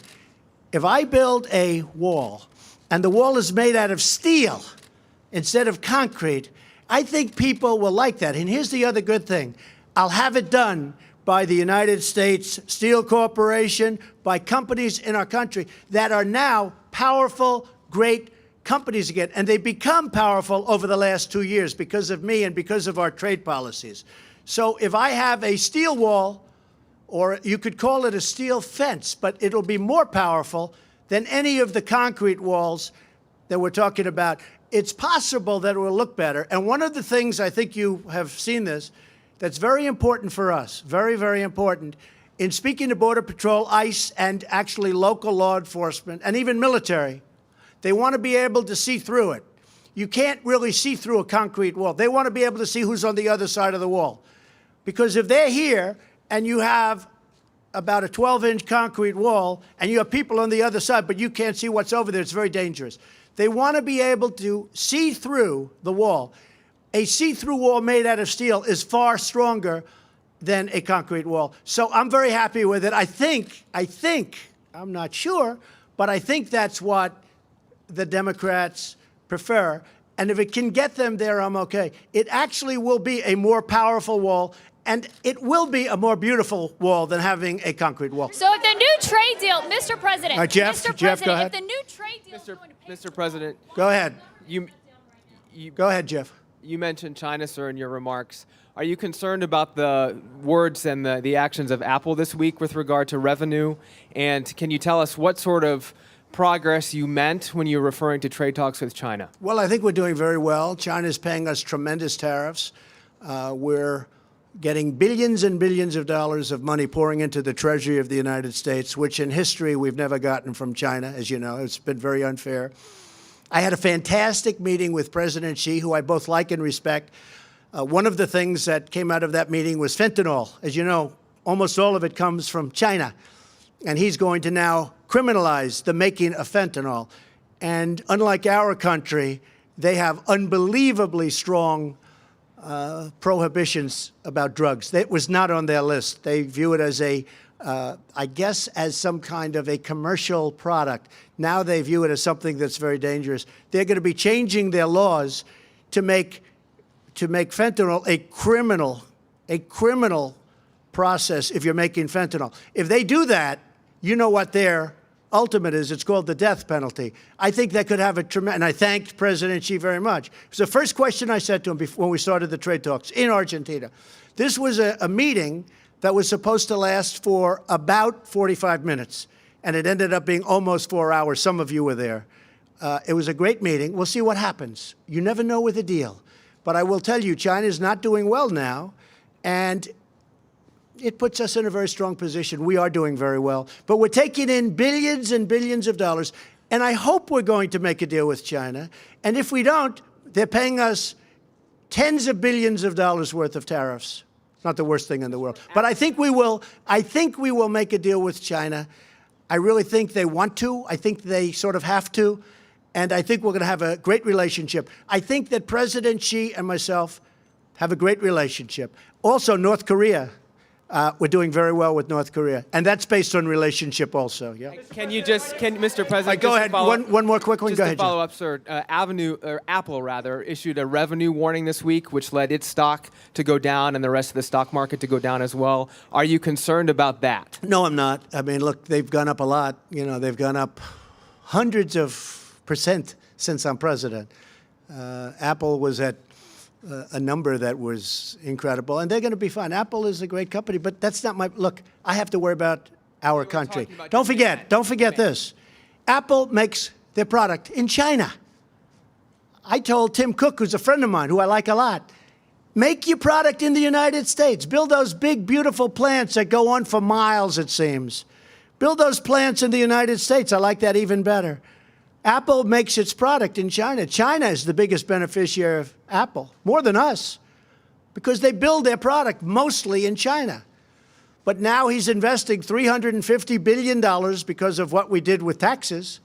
S1: if I build a wall and the wall is made out of steel instead of concrete, I think people will like that. And here's the other good thing. I'll have it done by the United States Steel Corporation, by companies in our country that are now powerful, great companies again. And they become powerful over the last 2 years because of me and because of our trade policies. So if I have a steel wall, or you could call it a steel fence, but it'll be more powerful than any of the concrete walls that we're talking about. It's possible that it will look better. And one of the things, I think you have seen this, that's very important for us, very, very important, in speaking to Border Patrol, ICE, and actually local law enforcement, and even military, they want to be able to see through it. You can't really see through a concrete wall. They want to be able to see who's on the other side of the wall. Because if they're here and you have about a 12-inch concrete wall and you have people on the other side, but you can't see what's over there, it's very dangerous. They want to be able to see through the wall. A see-through wall made out of steel is far stronger than a concrete wall. So I'm very happy with it. I think, I'm not sure, but I think that's what the Democrats prefer. And if it can get them there, I'm okay. It actually will be a more powerful wall, and it will be a more beautiful wall than having a concrete wall.
S14: So if the new trade deal, Mr. President,
S1: Jeff,
S14: Mr.
S1: Jeff, go
S14: President,
S1: ahead.
S14: if the new trade deal is going to pay
S15: Mr. President,
S1: Go ahead.
S15: you
S1: Go ahead, Jeff.
S15: you mentioned China, sir, in your remarks. Are you concerned about the words and the actions of Apple this week with regard to revenue? And can you tell us what sort of progress you meant when you were referring to trade talks with China?
S1: Well, I think we're doing very well. China's paying us tremendous tariffs. We're getting billions and billions of dollars of money pouring into the Treasury of the United States, which in history we've never gotten from China, as you know. It's been very unfair. I had a fantastic meeting with President Xi, who I both like and respect. One of the things that came out of that meeting was fentanyl. As you know, almost all of it comes from China. And he's going to now criminalize the making of fentanyl. And unlike our country, they have unbelievably strong prohibitions about drugs. That was not on their list. They view it as I guess, as some kind of a commercial product. Now they view it as something that's very dangerous. They're going to be changing their laws to make fentanyl a criminal process if you're making fentanyl. If they do that, you know what their ultimate is. It's called the death penalty. I think that could have a tremendous, and I thanked President Xi very much. It was the first question I said to him when we started the trade talks in Argentina. This was a meeting that was supposed to last for about 45 minutes, and it ended up being almost 4 hours. Some of you were there. It was a great meeting. We'll see what happens. You never know with a deal. But I will tell you, China is not doing well now, and it puts us in a very strong position. We are doing very well. But we're taking in billions and billions of dollars, and I hope we're going to make a deal with China. And if we don't, they're paying us tens of billions of dollars worth of tariffs. It's not the worst thing in the world. But I think we will make a deal with China. I really think they want to. I think they sort of have to. And I think we're going to have a great relationship. I think that President Xi and myself have a great relationship. Also, North Korea. We're doing very well with North Korea. And that's based on relationship also. Yeah.
S15: Mr. President,
S1: go ahead. One more quick one.
S15: Just
S1: Go
S15: to
S1: ahead,
S15: follow up, sir. Apple issued a revenue warning this week, which led its stock to go down and the rest of the stock market to go down as well. Are you concerned about that?
S1: No, I'm not. I mean, look, they've gone up a lot. You know, they've gone up hundreds of % since I'm president. Apple was at a number that was incredible, and they're going to be fine. Apple is a great company, but that's not my look. I have to worry about our country. Don't forget this. Apple makes their product in China. I told Tim Cook, who's a friend of mine, who I like a lot, make your product in the United States. Build those big, beautiful plants that go on for miles, it seems. Build those plants in the United States. I like that even better. Apple makes its product in China. China is the biggest beneficiary of Apple, more than us, because they build their product mostly in China. But now he's investing $350 billion because of what we did with taxes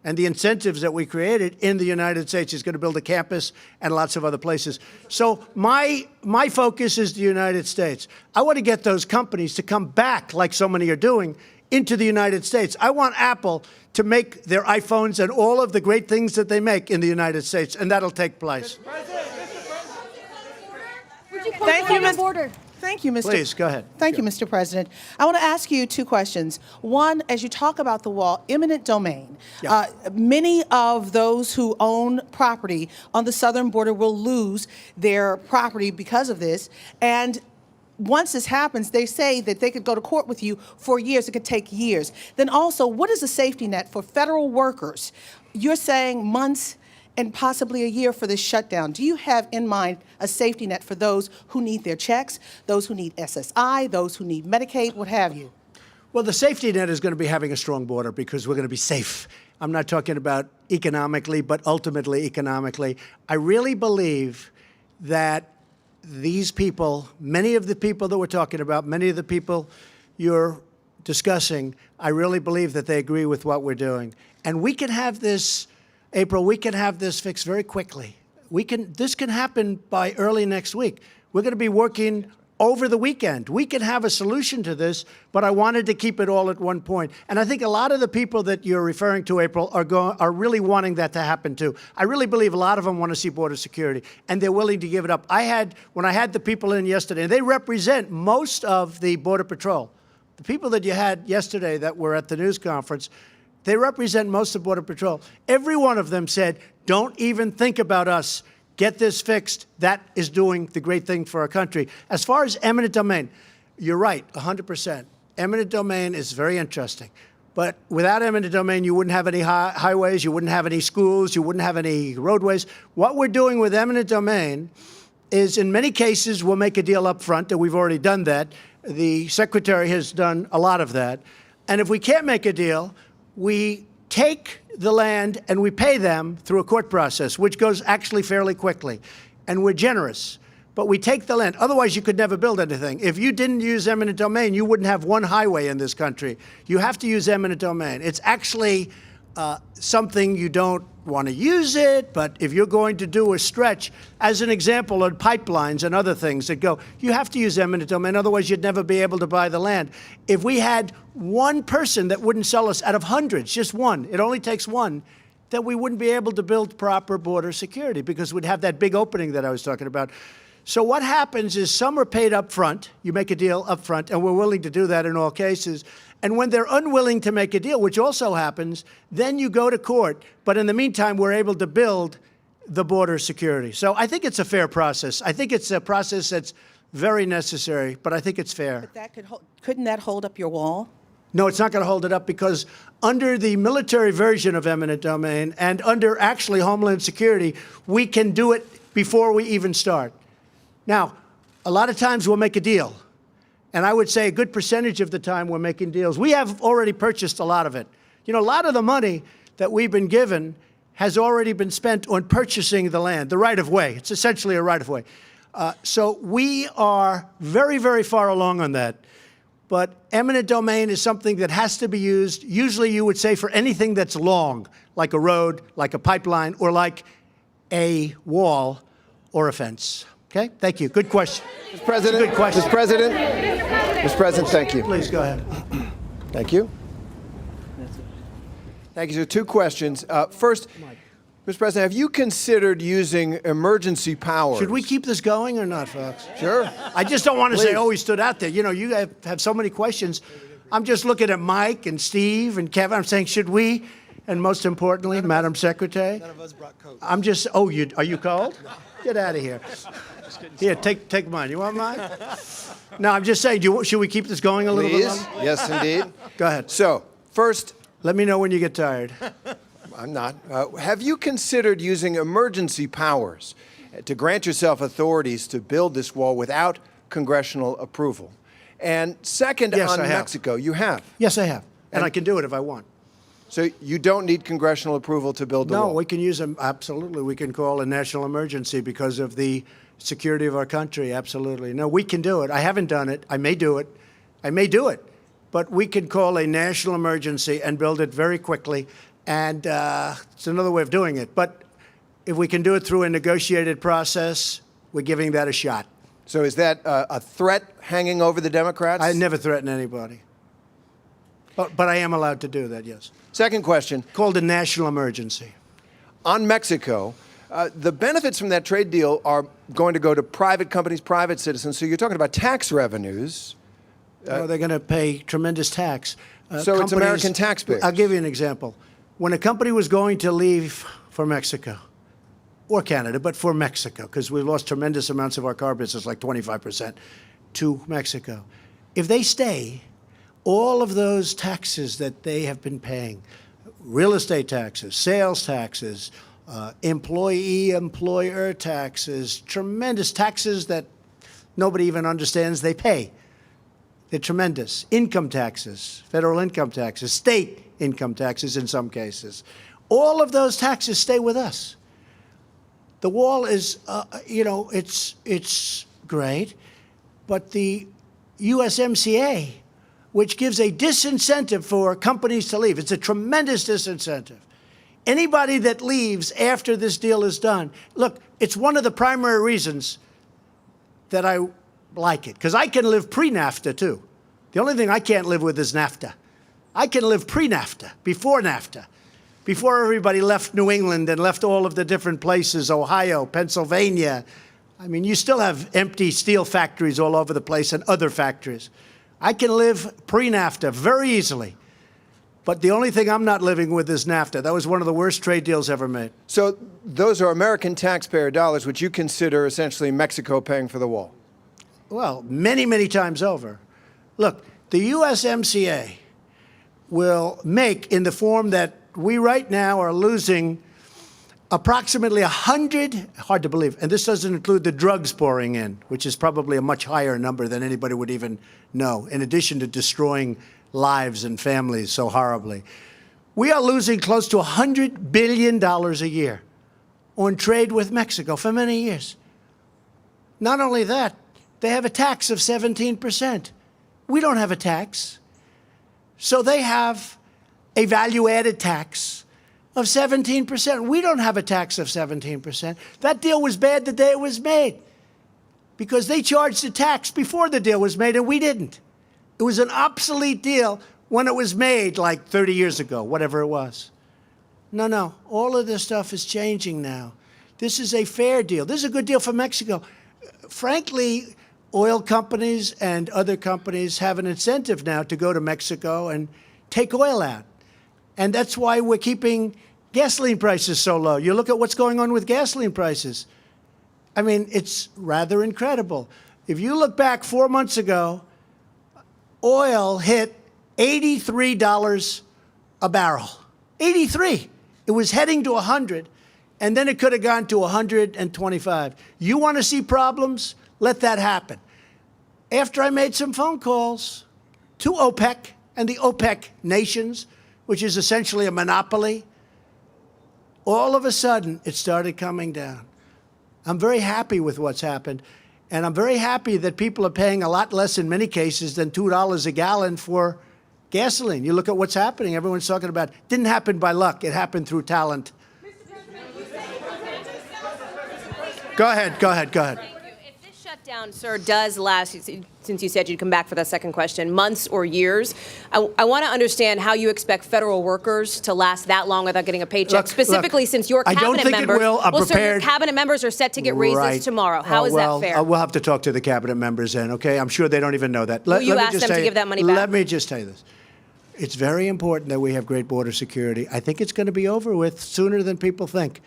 S1: and the incentives that we created in the United States. He's going to build a campus and lots of other places. So my focus is the United States. I want to get those companies to come back, like so many are doing, into the United States. I want Apple to make their iPhones and all of the great things that they make in the United States, and that'll take place.
S16: Thank you, Mr.
S1: Please, go ahead.
S16: Thank you, Mr. President. I want to ask you two questions. One, as you talk about the wall, eminent domain.
S1: Yeah.
S16: Many of those who own property on the southern border will lose their property because of this, and once this happens, they say that they could go to court with you for years. It could take years. Then also, what is a safety net for federal workers? You're saying months and possibly a year for this shutdown. Do you have in mind a safety net for those who need their checks, those who need SSI, those who need Medicaid, what have you?
S1: Well, the safety net is going to be having a strong border because we're going to be safe. I'm not talking about economically, but ultimately economically. I really believe that these people, many of the people that we're talking about, many of the people you're discussing, I really believe that they agree with what we're doing. And we can have this, April, we can have this fixed very quickly. This can happen by early next week. We're going to be working over the weekend. We can have a solution to this, but I wanted to keep it all at one point. And I think a lot of the people that you're referring to, April, are really wanting that to happen too. I really believe a lot of them want to see border security, and they're willing to give it up. When I had the people in yesterday, they represent most of the Border Patrol. The people that you had yesterday that were at the news conference, they represent most of Border Patrol. Every one of them said, don't even think about us. Get this fixed. That is doing the great thing for our country. As far as eminent domain, you're right, 100%. Eminent domain is very interesting. But without eminent domain, you wouldn't have any highways, you wouldn't have any schools, you wouldn't have any roadways. What we're doing with eminent domain is, in many cases, we'll make a deal up front, and we've already done that. The Secretary has done a lot of that. And if we can't make a deal, we take the land and we pay them through a court process, which goes actually fairly quickly. And we're generous. But we take the land. Otherwise, you could never build anything. If you didn't use eminent domain, you wouldn't have one highway in this country. You have to use eminent domain. It's actually something you don't want to use it, but if you're going to do a stretch, as an example, on pipelines and other things that go, you have to use eminent domain. Otherwise, you'd never be able to buy the land. If we had one person that wouldn't sell us out of hundreds, just one, it only takes one, then we wouldn't be able to build proper border security because we'd have that big opening that I was talking about. So what happens is some are paid up front. You make a deal up front, and we're willing to do that in all cases. And when they're unwilling to make a deal, which also happens, then you go to court. But in the meantime, we're able to build the border security. So I think it's a fair process. I think it's a process that's very necessary, but I think it's fair.
S16: But couldn't that hold up your wall?
S1: No, it's not going to hold it up because under the military version of eminent domain and under actually Homeland Security, we can do it before we even start. Now, a lot of times we'll make a deal. And I would say a good percentage of the time we're making deals. We have already purchased a lot of it. You know, a lot of the money that we've been given has already been spent on purchasing the land, the right-of-way. It's essentially a right-of-way. So we are very, very far along on that. But eminent domain is something that has to be used, usually you would say for anything that's long, like a road, like a pipeline, or like a wall or a fence. Okay? Thank you. Good question.
S17: Mr. President,
S1: Good question.
S17: Mr. President, thank you.
S1: Please go ahead.
S17: Thank you. Thank you. So 2 questions. First, Mr. President, have you considered using emergency powers?
S1: Should we keep this going or not, folks?
S17: Sure.
S1: I just don't want to say,
S17: Please.
S1: oh, he stood out there. You know, you have so many questions. I'm just looking at Mike and Steve and Kevin. I'm saying, should we? And most importantly, Madam Secretary. None of us brought coats. I'm just, oh, are you cold? Get out of here. Here, take mine. You want mine? No, I'm just saying, should we keep this going a little bit
S17: Please.
S1: longer?
S17: Yes, indeed.
S1: Go ahead.
S17: So, first,
S1: let me know when you get tired.
S17: I'm not. Have you considered using emergency powers to grant yourself authorities to build this wall without congressional approval? And second,
S1: Yes,
S17: on
S1: I have.
S17: Mexico, you have.
S1: Yes, I have. And I can do it if I want.
S17: So you don't need congressional approval to build the
S1: No,
S17: wall?
S1: we can use them, absolutely. We can call a national emergency because of the security of our country, absolutely. No, we can do it. I haven't done it. I may do it. I may do it. But we can call a national emergency and build it very quickly. And it's another way of doing it. But if we can do it through a negotiated process, we're giving that a shot.
S17: So is that a threat hanging over the Democrats?
S1: I never threaten anybody. But I am allowed to do that, yes.
S17: Second question.
S1: Called a national emergency.
S17: On Mexico, the benefits from that trade deal are going to go to private companies, private citizens. So you're talking about tax revenues.
S1: They're going to pay tremendous tax.
S17: So it's American taxpayers.
S1: I'll give you an example. When a company was going to leave for Mexico, or Canada, but for Mexico, because we lost tremendous amounts of our car business, like 25%, to Mexico. If they stay, all of those taxes that they have been paying, real estate taxes, sales taxes, employer taxes, tremendous taxes that nobody even understands they pay. They're tremendous. Income taxes, federal income taxes, state income taxes in some cases. All of those taxes stay with us. The wall is, it's great, but the USMCA, which gives a disincentive for companies to leave, it's a tremendous disincentive. Anybody that leaves after this deal is done, look, it's one of the primary reasons that I like it, because I can live pre-NAFTA too. The only thing I can't live with is NAFTA. I can live pre-NAFTA, before NAFTA, before everybody left New England and left all of the different places, Ohio, Pennsylvania. I mean, you still have empty steel factories all over the place and other factories. I can live pre-NAFTA very easily. But the only thing I'm not living with is NAFTA. That was one of the worst trade deals ever made.
S17: So those are American taxpayer dollars, which you consider essentially Mexico paying for the wall?
S1: Well, many, many times over. Look, the USMCA will make, in the form that we right now are losing, approximately 100, hard to believe, and this doesn't include the drugs pouring in, which is probably a much higher number than anybody would even know, in addition to destroying lives and families so horribly. We are losing close to $100 billion a year on trade with Mexico for many years. Not only that, they have a tax of 17%. We don't have a tax. So they have a value-added tax of 17%. We don't have a tax of 17%. That deal was bad the day it was made because they charged a tax before the deal was made and we didn't. It was an obsolete deal when it was made like 30 years ago, whatever it was. No, all of this stuff is changing now. This is a fair deal. This is a good deal for Mexico. Frankly, oil companies and other companies have an incentive now to go to Mexico and take oil out. And that's why we're keeping gasoline prices so low. You look at what's going on with gasoline prices. I mean, it's rather incredible. If you look back 4 months ago, oil hit $83 a barrel. 83. It was heading to 100, and then it could have gone to 125. You want to see problems? Let that happen. after I made some phone calls to OPEC and the OPEC nations, which is essentially a monopoly, all of a sudden it started coming down. I'm very happy with what's happened. And I'm very happy that people are paying a lot less in many cases than $2 a gallon for gasoline. You look at what's happening. Everyone's talking about it. Didn't happen by luck. It happened through talent. Go ahead.
S10: If this shutdown, sir, does last, since you said you'd come back for that second question, months or years, I want to understand how you expect federal workers to last that long without getting a paycheck, specifically since your
S1: I don't
S10: cabinet
S1: think
S10: members.
S1: it will. I'm
S10: Sir, your
S1: prepared.
S10: cabinet members are set to get raises tomorrow. How is that fair?
S1: We'll have to talk to the cabinet members then, okay? I'm sure they don't even know that.
S10: Will you ask them to give that money back?
S1: Let me just tell you this. It's very important that we have great border security. I think it's going to be over with sooner than people think.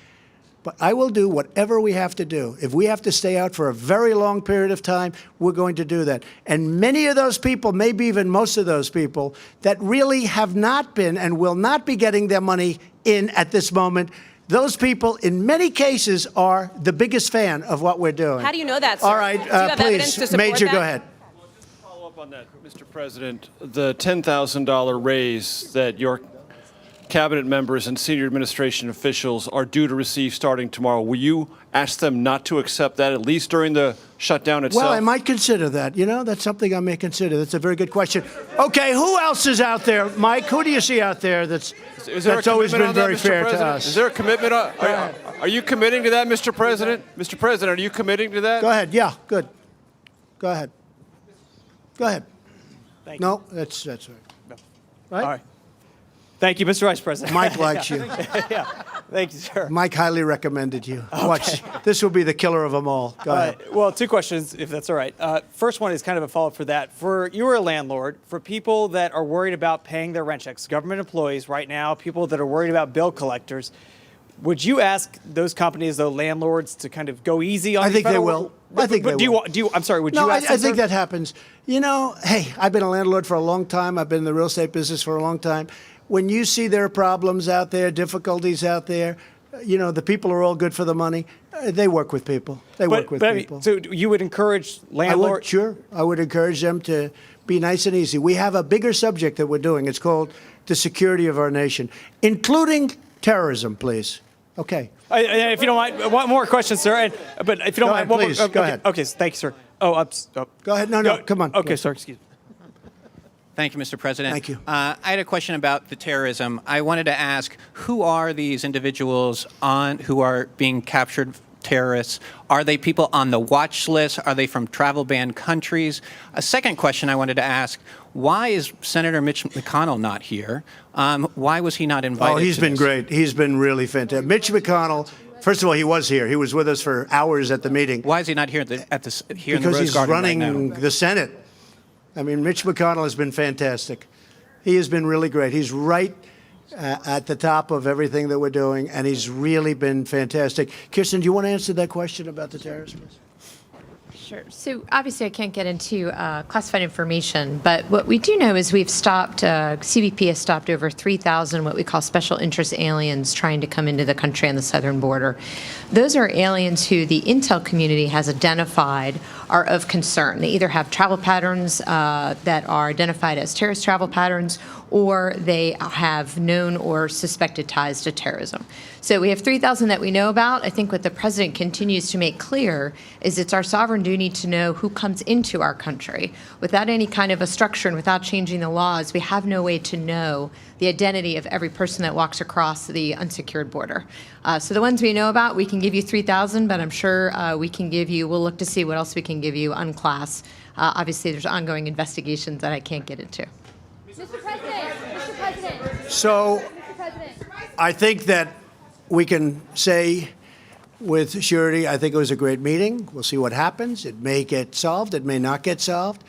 S1: But I will do whatever we have to do. If we have to stay out for a very long period of time, we're going to do that. And many of those people, maybe even most of those people, that really have not been and will not be getting their money in at this moment, those people, in many cases, are the biggest fan of what we're doing.
S10: How do you know that, sir?
S1: All right,
S10: Do you have evidence to
S1: please,
S10: support
S1: Major,
S10: that?
S1: go ahead.
S6: Follow up on that, Mr. President. The $10,000 raise that your cabinet members and senior administration officials are due to receive starting tomorrow, will you ask them not to accept that, at least during the shutdown itself?
S1: Well, I might consider that. You know, that's something I may consider. That's a very good question. Okay, who else is out there? Mike, who do you see out there that's always been very fair to us?
S6: Is there a commitment? Are you committing to that, Mr. President? Mr. President, are you committing to that?
S1: Go ahead. Yeah, good. Go ahead. Go ahead.
S11: Thank you.
S1: No, that's right. Right?
S11: All right. Thank you, Mr. Vice President.
S1: Mike likes you.
S11: Yeah. Thank you, sir.
S1: Mike highly recommended you. Watch. This will be the killer of them all. Go ahead.
S11: Well, two questions, if that's all right. First one is kind of a follow-up for that. You are a landlord. For people that are worried about paying their rent checks, government employees right now, people that are worried about bill collectors, would you ask those companies, the landlords, to kind of go easy on?
S1: I think they will. I think they will.
S11: I'm sorry. Would
S1: No,
S11: you ask?
S1: I think that happens. You know, hey, I've been a landlord for a long time. I've been in the real estate business for a long time. When you see there are problems out there, difficulties out there, you know, the people are all good for the money. They work with people. They work with people.
S11: So you would encourage landlords?
S1: Sure. I would encourage them to be nice and easy. We have a bigger subject that we're doing. It's called the security of our nation, including terrorism, please. Okay.
S11: If you don't mind, one more question, sir. But if you don't mind,
S1: Go ahead, please. Go ahead.
S11: Okay, thank you, sir.
S1: Go ahead. No, come on.
S11: Okay, sorry, excuse me.
S18: Thank you, Mr. President.
S1: Thank you.
S18: I had a question about the terrorism. I wanted to ask, who are these individuals who are being captured terrorists? Are they people on the watch list? Are they from travel banned countries? A second question I wanted to ask, why is Senator Mitch McConnell not here? Why was he not invited?
S1: Oh, he's been great. He's been really fantastic. Mitch McConnell, first of all, he was here. He was with us for hours at the meeting.
S18: Why is he not here here in the Rose
S1: Because he's
S18: Garden
S1: running
S18: right now?
S1: the Senate. I mean, Mitch McConnell has been fantastic. He has been really great. He's right at the top of everything that we're doing, and he's really been fantastic. Kirsten, do you want to answer that question about the terrorism?
S19: Sure. So obviously I can't get into classified information, but what we do know is we've stopped, CBP has stopped over 3,000 what we call special interest aliens trying to come into the country on the southern border. Those are aliens who the intel community has identified are of concern. They either have travel patterns that are identified as terrorist travel patterns, or they have known or suspected ties to terrorism. So we have 3,000 that we know about. I think what the president continues to make clear is it's our sovereign duty to know who comes into our country. Without any kind of a structure and without changing the laws, we have no way to know the identity of every person that walks across the unsecured border. So the ones we know about, we can give you 3,000, but I'm sure we'll look to see what else we can give you unclass. Obviously, there's ongoing investigations that I can't get into.
S14: Mr. President.
S1: So I think that we can say with surety, I think it was a great meeting. We'll see what happens. It may get solved. It may not get solved.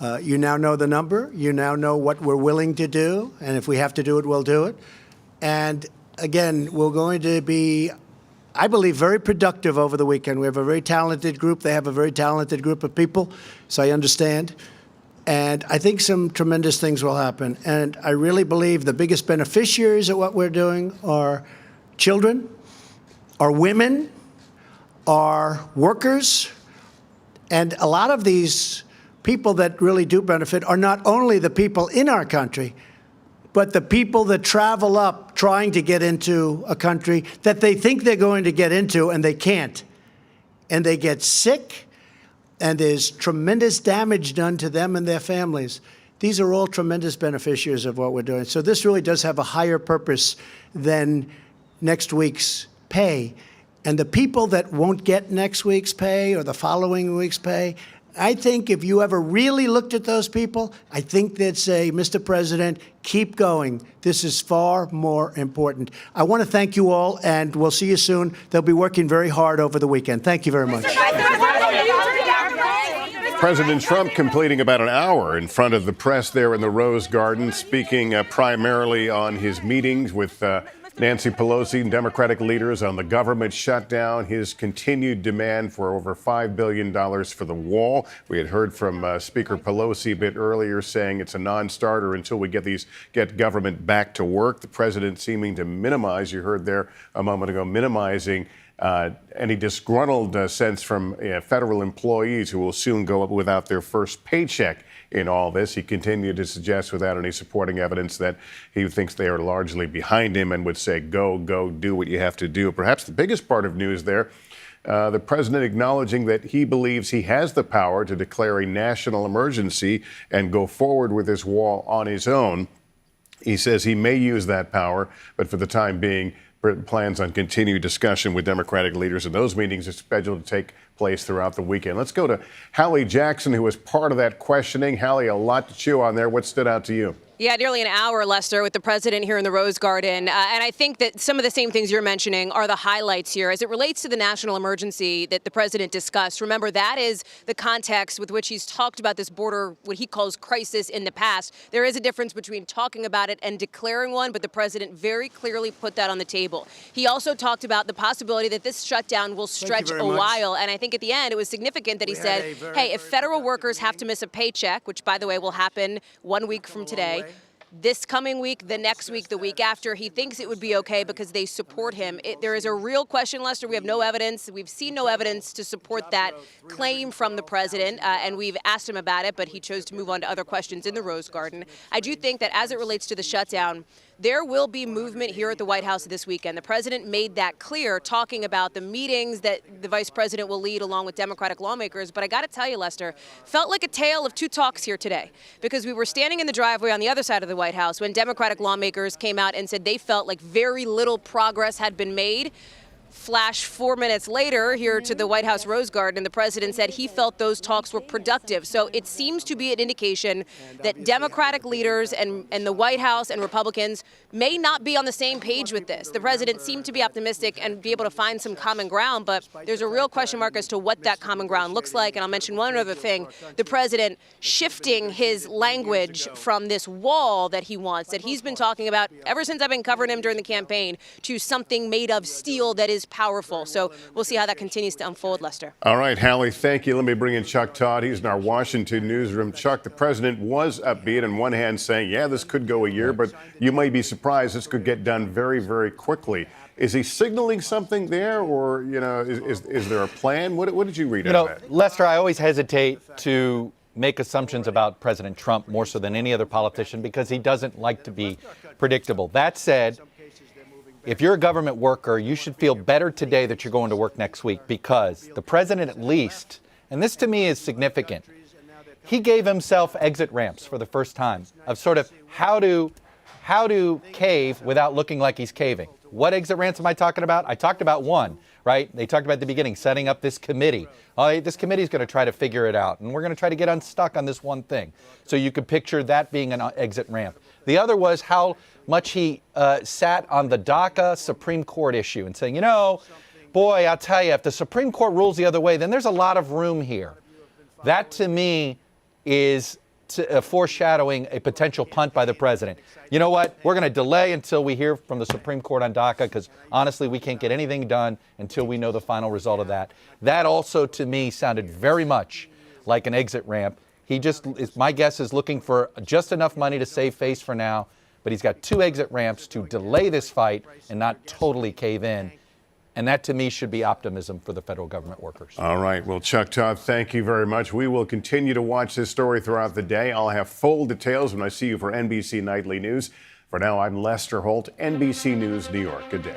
S1: You now know the number. You now know what we're willing to do. And if we have to do it, we'll do it. And again, we're going to be, I believe, very productive over the weekend. We have a very talented group. They have a very talented group of people, so I understand. And I think some tremendous things will happen. And I really believe the biggest beneficiaries of what we're doing are children, are women, are workers, and a lot of these people that really do benefit are not only the people in our country, but the people that travel up trying to get into a country that they think they're going to get into and they can't. And they get sick, and there's tremendous damage done to them and their families. These are all tremendous beneficiaries of what we're doing. So this really does have a higher purpose than next week's pay. And the people that won't get next week's pay or the following week's pay, I think if you ever really looked at those people, I think they'd say, Mr. President, keep going. This is far more important. I want to thank you all, and we'll see you soon. They'll be working very hard over the weekend. Thank you very much.
S3: President Trump completing about an hour in front of the press there in the Rose Garden, speaking primarily on his meetings with Nancy Pelosi and Democratic leaders on the government shutdown, his continued demand for over $5 billion for the wall. We had heard from Speaker Pelosi a bit earlier saying it's a non-starter until we get government back to work. The president seeming to minimize, you heard there a moment ago, minimizing any disgruntled sense from federal employees who will soon go up without their first paycheck in all this. He continued to suggest without any supporting evidence that he thinks they are largely behind him and would say, go, do what you have to do. Perhaps the biggest part of news there, the president acknowledging that he believes he has the power to declare a national emergency and go forward with this wall on his own. He says he may use that power, but for the time being, plans on continued discussion with Democratic leaders, and those meetings are scheduled to take place throughout the weekend. Let's go to Hallie Jackson, who was part of that questioning. Hallie, a lot to chew on there. What stood out to you?
S10: Yeah, nearly an hour, Lester, with the president here in the Rose Garden. And I think that some of the same things you're mentioning are the highlights here. As it relates to the national emergency that the president discussed, remember, that is the context with which he's talked about this border, what he calls crisis in the past. There is a difference between talking about it and declaring one, but the president very clearly put that on the table. He also talked about the possibility that this shutdown will stretch a while. And I think at the end, it was significant that he said, hey, if federal workers have to miss a paycheck, which, by the way, will happen 1 week from today, this coming week, the next week, the week after, he thinks it would be okay because they support him. There is a real question, Lester. We have no evidence. We've seen no evidence to support that claim from the president, and we've asked him about it, but he chose to move on to other questions in the Rose Garden. I do think that as it relates to the shutdown, there will be movement here at the White House this weekend. The president made that clear, talking about the meetings that the vice president will lead along with Democratic lawmakers. But I got to tell you, Lester, felt like a tale of two talks here today, because we were standing in the driveway on the other side of the White House when Democratic lawmakers came out and said they felt like very little progress had been made. Flash 4 minutes later here to the White House Rose Garden, and the president said he felt those talks were productive. So it seems to be an indication that Democratic leaders and the White House and Republicans may not be on the same page with this. The president seemed to be optimistic and be able to find some common ground, but there's a real question mark as to what that common ground looks like. And I'll mention one other thing, the president shifting his language from this wall that he wants, that he's been talking about ever since I've been covering him during the campaign, to something made of steel that is powerful. So we'll see how that continues to unfold, Lester.
S3: All right, Hallie, thank you. Let me bring in Chuck Todd. He's in our Washington newsroom. Chuck, the president was upbeat on one hand saying, yeah, this could go a year, but you might be surprised this could get done very, very quickly. Is he signaling something there, or, is there a plan? What did you read out of that?
S5: Lester, I always hesitate to make assumptions about President Trump more so than any other politician because he doesn't like to be predictable. That said, if you're a government worker, you should feel better today that you're going to work next week, because the president at least, and this to me is significant, he gave himself exit ramps for the first time of sort of how to cave without looking like he's caving. What exit ramps am I talking about? I talked about one, right? They talked about at the beginning, setting up this committee. This committee is going to try to figure it out, and we're going to try to get unstuck on this one thing. So you could picture that being an exit ramp. The other was how much he sat on the DACA Supreme Court issue and saying, boy, I'll tell you, if the Supreme Court rules the other way, then there's a lot of room here. That, to me, is foreshadowing a potential punt by the president. You know what? We're going to delay until we hear from the Supreme Court on DACA, because honestly, we can't get anything done until we know the final result of that. That also, to me, sounded very much like an exit ramp. He just, my guess is looking for just enough money to save face for now, but he's got two exit ramps to delay this fight and not totally cave in. And that, to me, should be optimism for the federal government workers.
S3: All right. Well, Chuck Todd, thank you very much. We will continue to watch this story throughout the day. I'll have full details when I see you for NBC Nightly News. For now, I'm Lester Holt, NBC News, New York. Good day.